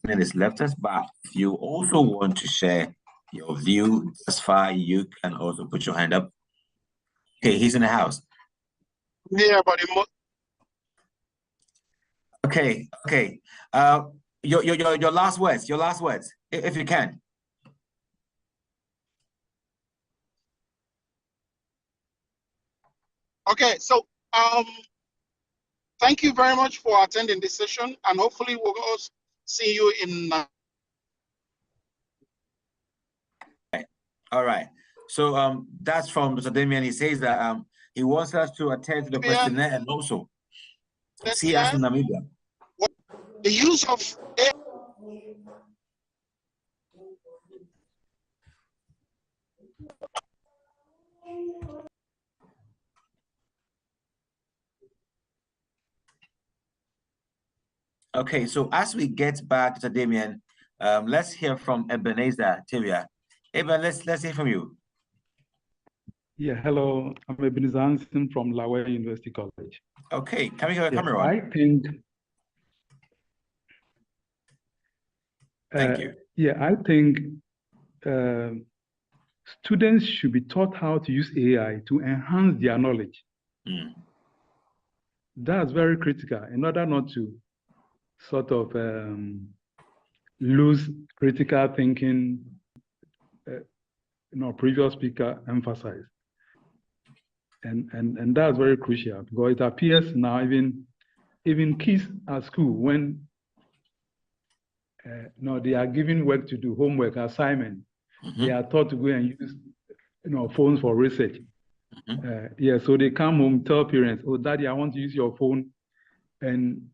He's left us, but if you also want to share your view thus far, you can also put your hand up. Okay, he's in the house. Yeah, but okay. Your last words, if you can. Okay, so thank you very much for attending this session, and hopefully we'll also see you in. All right. So that's from Mr. Damien. He says that he wants us to attend to the questionnaire and also see us in Namibia. The use of Okay, so as we get back to Damien, let's hear from Ebenezer Tibia. Eben, let's hear from you. Yeah, hello. I'm Ebenezer Hansen from Lawe University College. Okay, can we have a camera on? I think. Thank you. Yeah, I think students should be taught how to use AI to enhance their knowledge. That's very critical in order not to sort of lose critical thinking. Previous speaker emphasized, and that's very crucial because it appears now even kids at school when they are given work to do, homework, assignment, they are taught to go and use phones for research. So they come home, tell parents, "Oh, Daddy, I want to use your phone," and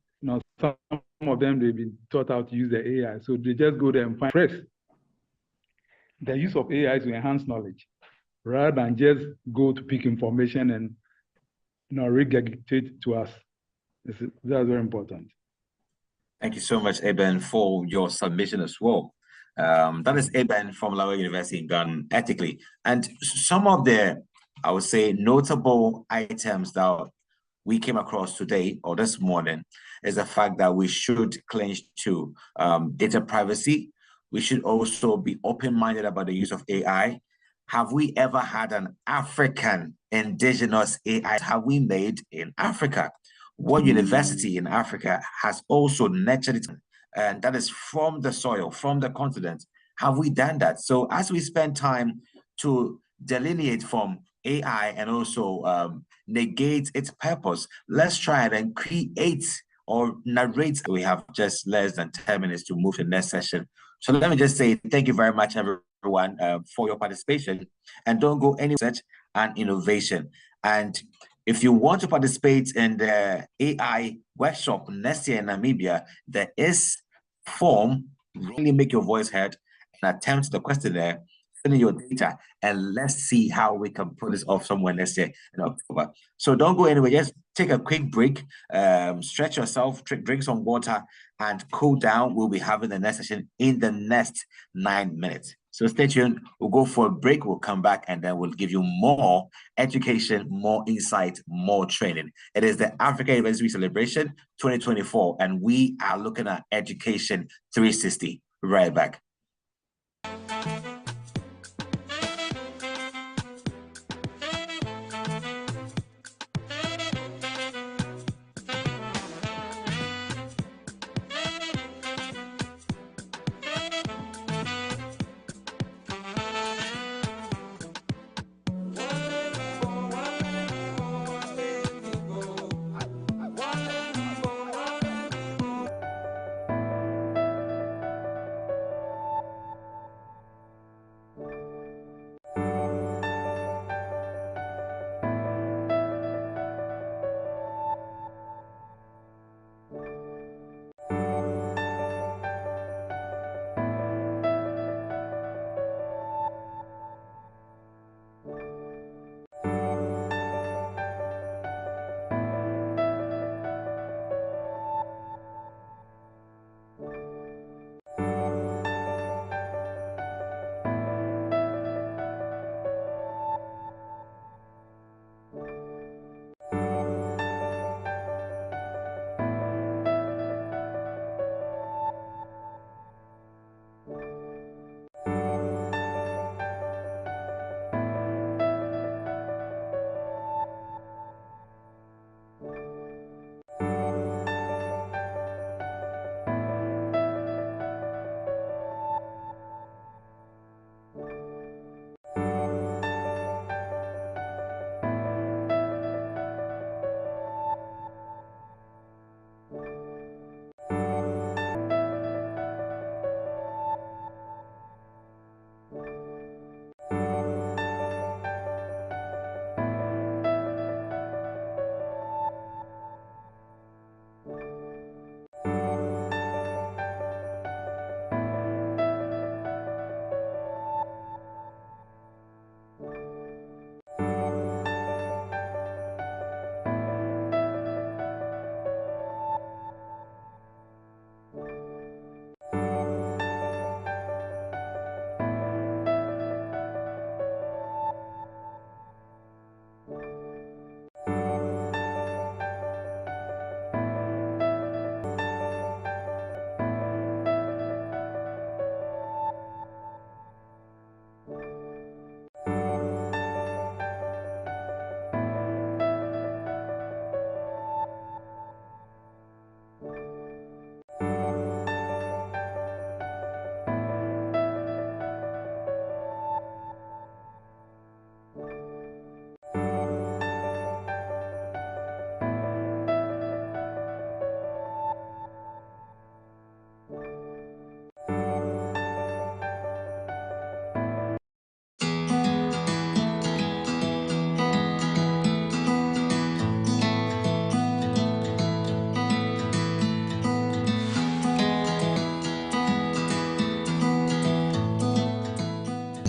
some of them they've been taught how to use the AI, so they just go there and find press. The use of AI to enhance knowledge, rather than just go to pick information and regurgitate to us. That's very important. Thank you so much, Eben, for your submission as well. That is Eben from Lawe University in Ghana, ethically. And some of the, I would say, notable items that we came across today or this morning is the fact that we should cling to data privacy. We should also be open-minded about the use of AI. Have we ever had an African indigenous AI? Have we made in Africa? What university in Africa has also nurtured it? And that is from the soil, from the continent. Have we done that? So as we spend time to delineate from AI and also negate its purpose, let's try and create or narrate. We have just less than 10 minutes to move to the next session. So let me just say thank you very much, everyone, for your participation. And don't go any research and innovation. And if you want to participate in the AI workshop next year in Namibia, there is form. Really make your voice heard and attempt the questionnaire. Send in your data, and let's see how we can pull this off somewhere next year in October. So don't go anywhere. Just take a quick break, stretch yourself, drink some water, and cool down. We'll be having the next session in the next 9 minutes. So stay tuned. We'll go for a break. We'll come back, and then we'll give you more education, more insight, more training. It is the Africa University Celebration 2024, and we are looking at Education 360. Right back.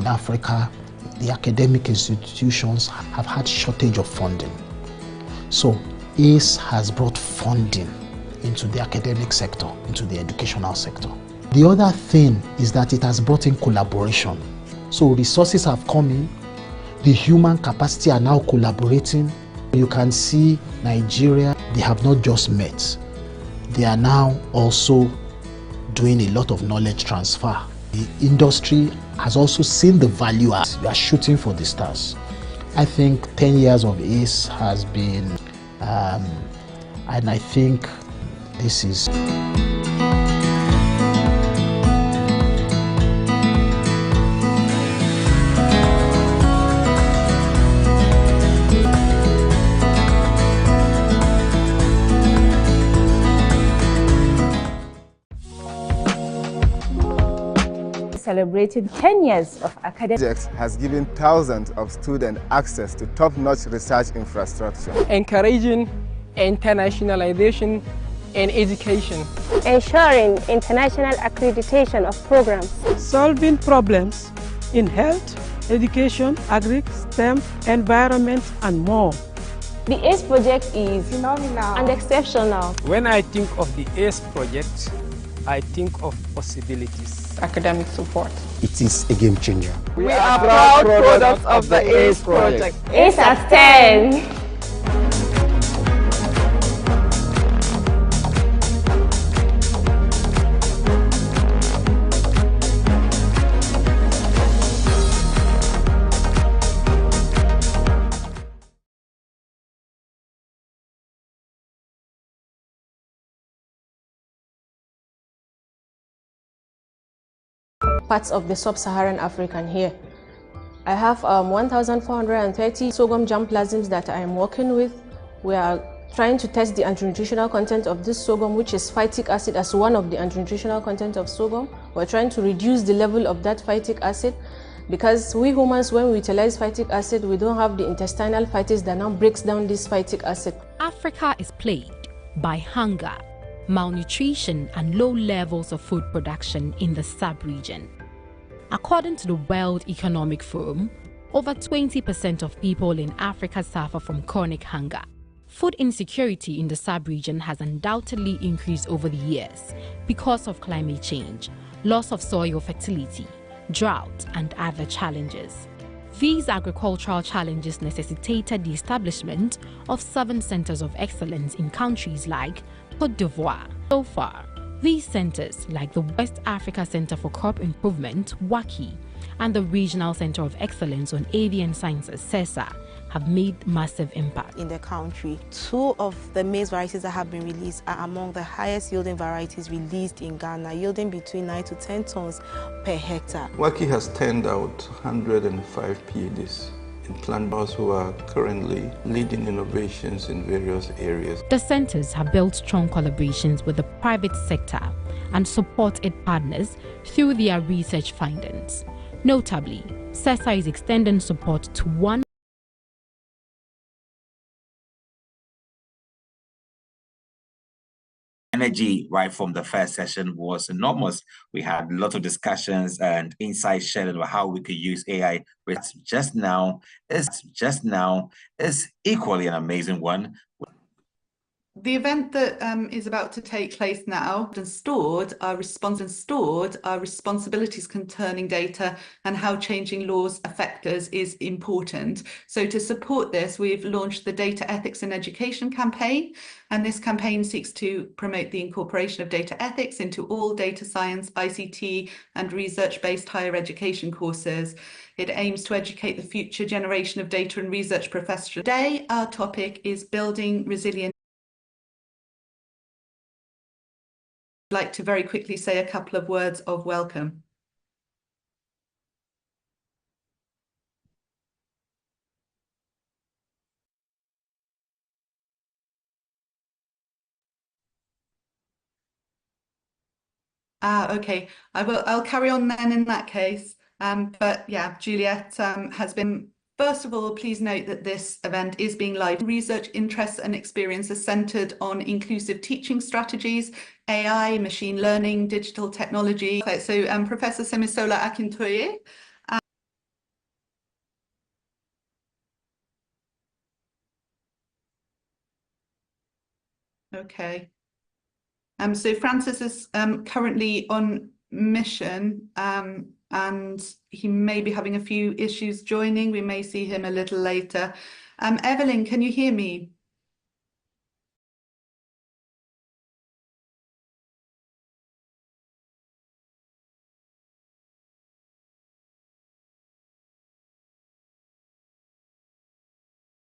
Africa, the academic institutions have had shortage of funding. So ACE has brought funding into the academic sector, into the educational sector. The other thing is that it has brought in collaboration. So resources have come in, the human capacity are now collaborating. You can see Nigeria, they have not just met, they are now also doing a lot of knowledge transfer. The industry has also seen the value as we are shooting for the stars. I think 10 years of ACE has been, and I think this is... Celebrated 10 years of academic project has given thousands of students access to top-notch research infrastructure, encouraging internationalization in education, ensuring international accreditation of programs, solving problems in health, education, agri, STEM, environment, and more. The ACE project is phenomenal and exceptional. When I think of the ACE project, I think of possibilities. Academic support. It is a game changer. We are proud products of the ACE project. ACE at 10. Parts of the sub-Saharan African here. I have 1,430 sorghum germplasms that I am working with. We are trying to test the anti-nutritional content of this sorghum, which is phytic acid, as one of the anti-nutritional content of sorghum. We're trying to reduce the level of that phytic acid because we humans, when we utilize phytic acid, we don't have the intestinal phytase that now breaks down this phytic acid. Africa is plagued by hunger, malnutrition, and low levels of food production in the sub-region. According to the World Economic Forum, over 20% of people in Africa suffer from chronic hunger. Food insecurity in the sub-region has undoubtedly increased over the years because of climate change, loss of soil fertility, drought, and other challenges. These agricultural challenges necessitated the establishment of 7 centers of excellence in countries like Côte d'Ivoire. So far, these centers, like the West Africa Center for Crop Improvement, WACI, and the Regional Center of Excellence on Avian Sciences, CESA, have made massive impact. In the country, 2 of the maize varieties that have been released are among the highest yielding varieties released in Ghana, yielding between 9 to 10 tons per hectare. WACI has turned out 105 PhDs in plant biomes who are currently leading innovations in various areas. The centers have built strong collaborations with the private sector and supported partners through their research findings. Notably, CESA is extending support to one energy right from the first session was enormous. We had a lot of discussions and insights shared about how we could use AI. But just now is equally an amazing one. The event that is about to take place now and stored our responsibilities concerning data and how changing laws affect us is important. So to support this, we've launched the Data Ethics in Education campaign, and this campaign seeks to promote the incorporation of data ethics into all data science, ICT, and research-based higher education courses. It aims to educate the future generation of data and research professionals. Today, our topic is building resilient. I'd like to very quickly say a couple of words of welcome. Okay, I'll carry on then in that case. But yeah, Juliet has been. First of all, please note that this event is being live. Research interests and experiences centered on inclusive teaching strategies, AI, machine learning, digital technology. So Professor Semisola Akintoye Okay. So Francis is currently on mission, and he may be having a few issues joining. We may see him a little later. Evelyn, can you hear me?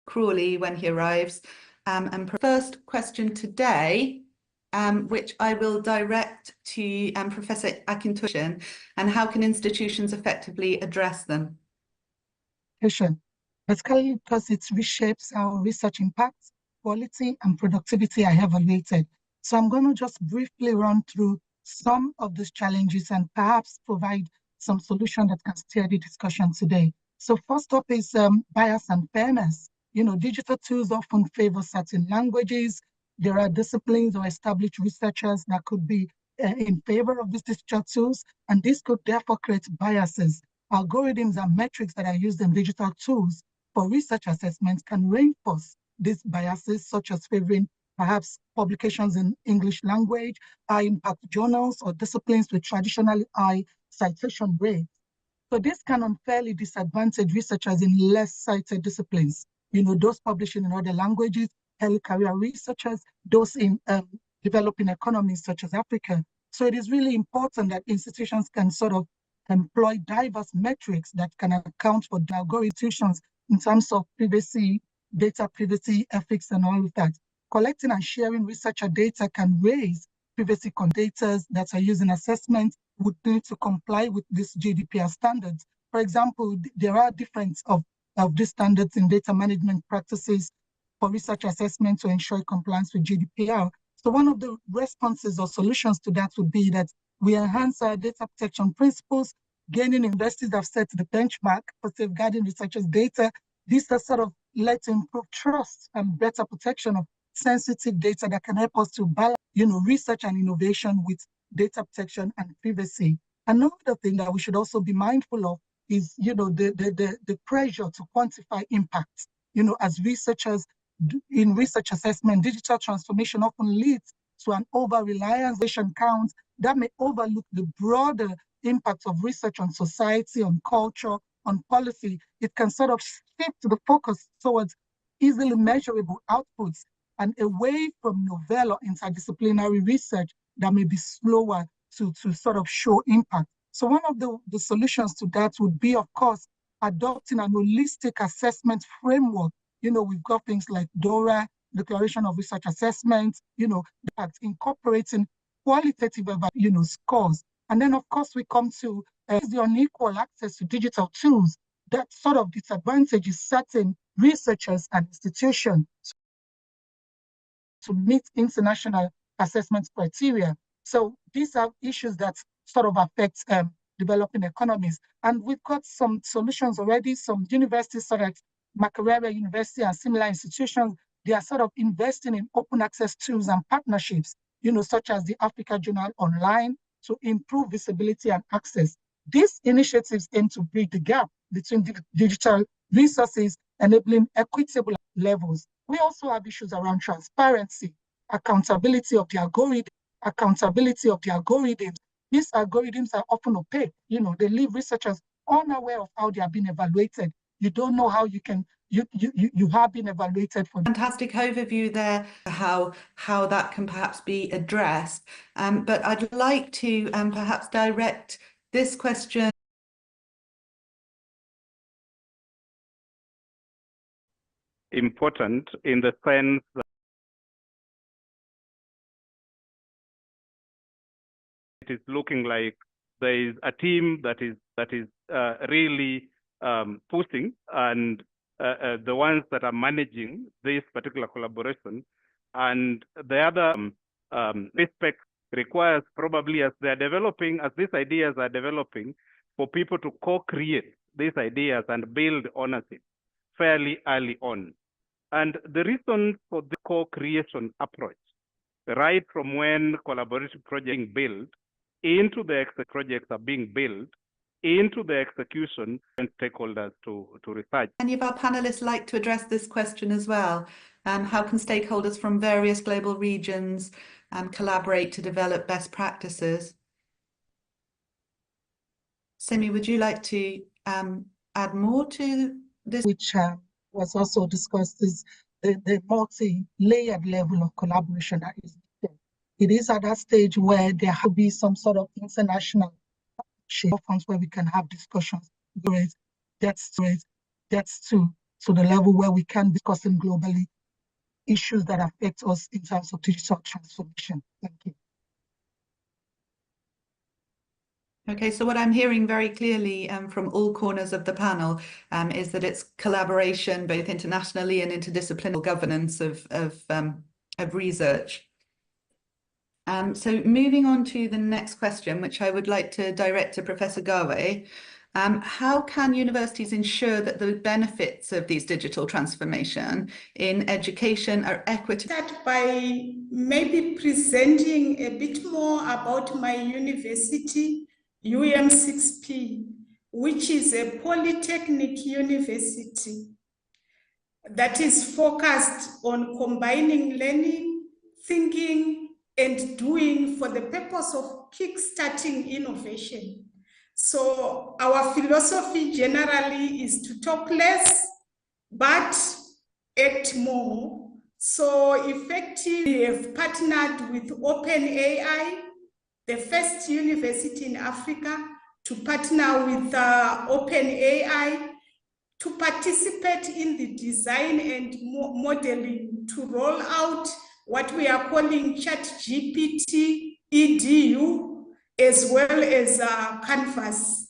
Crawley when he arrives. And first question today, which I will direct to Professor Akintoye, and how can institutions effectively address them? Basically, because it reshapes how research impacts, quality, and productivity are evaluated. So I'm going to just briefly run through some of these challenges and perhaps provide some solution that can steer the discussion today. So first up is bias and fairness. You know, digital tools often favor certain languages. There are disciplines or established researchers that could be in favor of these digital tools, and this could therefore create biases. Algorithms and metrics that are used in digital tools for research assessments can reinforce these biases, such as favoring perhaps publications in English language, high-impact journals, or disciplines with traditionally high citation rates. So this can unfairly disadvantage researchers in less cited disciplines. You know, those publishing in other languages, early career researchers, those in developing economies such as Africa. So it is really important that institutions can sort of employ diverse metrics that can account for the algorithms in terms of privacy, data privacy, ethics, and all of that. Collecting and sharing researcher data can raise privacy data that are used in assessment would need to comply with these GDPR standards. For example, there are difference of these standards in data management practices for research assessment to ensure compliance with GDPR. So one of the responses or solutions to that would be that we enhance our data protection principles. Gaining universities have set the benchmark for safeguarding researchers' data. This has sort of led to improve trust and better protection of sensitive data that can help us to balance, you know, research and innovation with data protection and privacy. Another thing that we should also be mindful of is, you know, the pressure to quantify impact. You know, as researchers in research assessment, digital transformation often leads to an over-reliance on counts that may overlook the broader impact of research on society, on culture, on policy. It can sort of shift the focus towards easily measurable outputs and away from novel or interdisciplinary research that may be slower to sort of show impact. So one of the solutions to that would be, of course, adopting an holistic assessment framework. You know, we've got things like DORA, Declaration of Research Assessment, you know, that incorporating qualitative, you know, scores. And then, of course, we come to the unequal access to digital tools that sort of disadvantages certain researchers and institutions to meet international assessment criteria. So these are issues that sort of affect developing economies. And we've got some solutions already. Some universities, such as Makerere University and similar institutions, they are sort of investing in open access tools and partnerships, you know, such as the Africa Journal Online, to improve visibility and access. These initiatives aim to bridge the gap between digital resources, enabling equitable levels. We also have issues around transparency, accountability of the algorithms. These algorithms are often opaque. You know, they leave researchers unaware of how they are being evaluated. You don't know how you have been evaluated for. Fantastic overview there, how that can perhaps be addressed. But I'd like to perhaps direct this question. Important in the sense that it is looking like there is a team that is really pushing, and the ones that are managing this particular collaboration, and the other aspect requires probably as they're developing, as these ideas are developing, for people to co-create these ideas and build ownership fairly early on. And the reason for the co-creation approach, right from when collaborative projects being built into the projects are being built, into the execution and stakeholders to research. Any of our panelists like to address this question as well? How can stakeholders from various global regions collaborate to develop best practices? Simi, would you like to add more to this? Which was also discussed is the multi-layered level of collaboration that is needed. It is at that stage where there has to be some sort of international forums where we can have discussions, gets to the level where we can discuss them globally issues that affect us in terms of digital transformation. Thank you. Okay, so what I'm hearing very clearly from all corners of the panel is that it's collaboration, both internationally and interdisciplinary governance of research. So moving on to the next question, which I would like to direct to Professor Gawe. How can universities ensure that the benefits of these digital transformation in education are equitable? Start by maybe presenting a bit more about my university, UM6P, which is a polytechnic university that is focused on combining learning, thinking, and doing for the purpose of kickstarting innovation. So our philosophy generally is to talk less, but act more. So effectively, we have partnered with OpenAI, the first university in Africa to partner with OpenAI to participate in the design and modeling to roll out what we are calling ChatGPT EDU, as well as Canvas.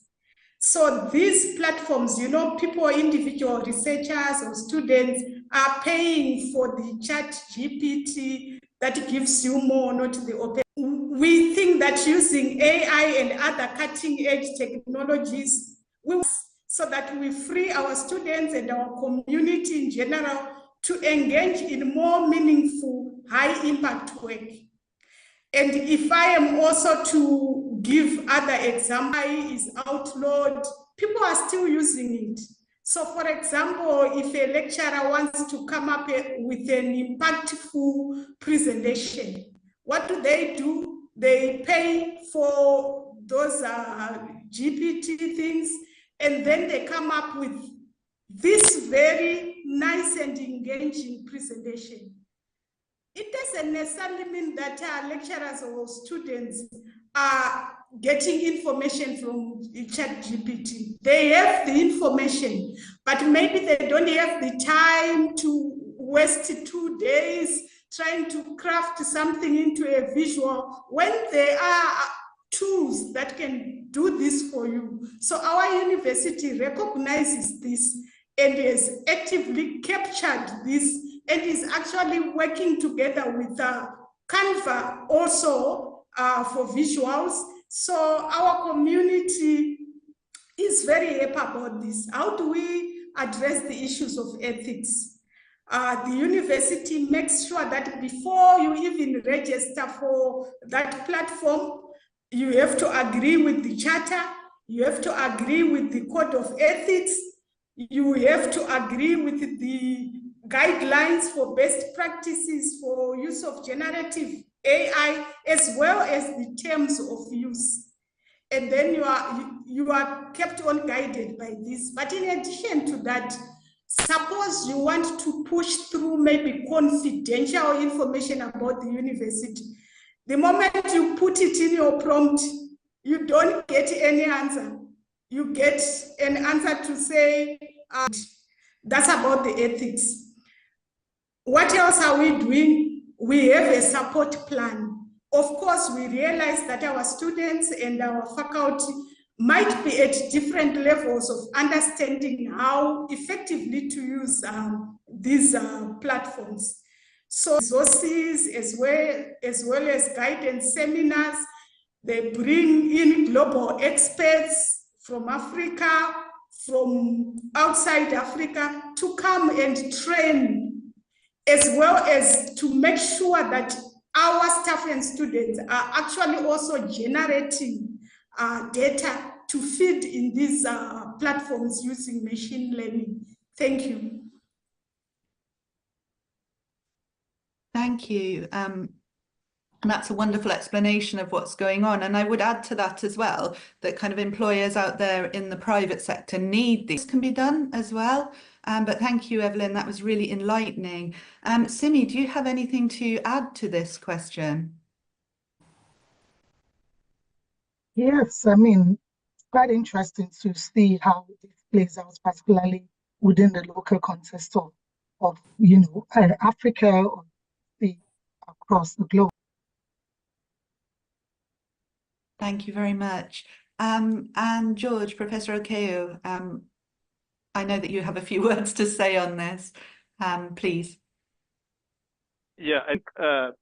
So these platforms, you know, people, individual researchers or students are paying for the ChatGPT that gives you more, not the open. We think that using AI and other cutting edge technologies so that we free our students and our community in general to engage in more meaningful, high impact work. And if I am also to give other examples, is outlawed, people are still using it. So for example, if a lecturer wants to come up with an impactful presentation, what do? They pay for those GPT things, and then they come up with this very nice and engaging presentation. It doesn't necessarily mean that lecturers or students are getting information from ChatGPT. They have the information, but maybe they don't have the time to waste 2 days trying to craft something into a visual when there are tools that can do this for you. So our university recognizes this and has actively captured this and is actually working together with Canva also for visuals. So our community is very happy about this. How do we address the issues of ethics? The university makes sure that before you even register for that platform, you have to agree with the charter, you have to agree with the code of ethics, you have to agree with the guidelines for best practices for use of generative AI, as well as the terms of use. And then you are kept on guided by this. But in addition to that, suppose you want to push through maybe confidential information about the university. The moment you put it in your prompt, you don't get any answer. You get an answer to say, that's about the ethics. What else are we doing? We have a support plan. Of course, we realize that our students and our faculty might be at different levels of understanding how effectively to use these platforms. So resources as well as guidance seminars, they bring in global experts from Africa, from outside Africa to come and train, as well as to make sure that our staff and students are actually also generating data to feed in these platforms using machine learning. Thank you. Thank you. And that's a wonderful explanation of what's going on. And I would add to that as well, that kind of employers out there in the private sector need this can be done as well. But thank you, Evelyn, that was really enlightening. Simi, do you have anything to add to this question? Yes, I mean, it's quite interesting to see how this plays out, particularly within the local context of Africa or across the globe. Thank you very much. And George, Professor Okeo, I know that you have a few words to say on this. Please. Yeah, I think there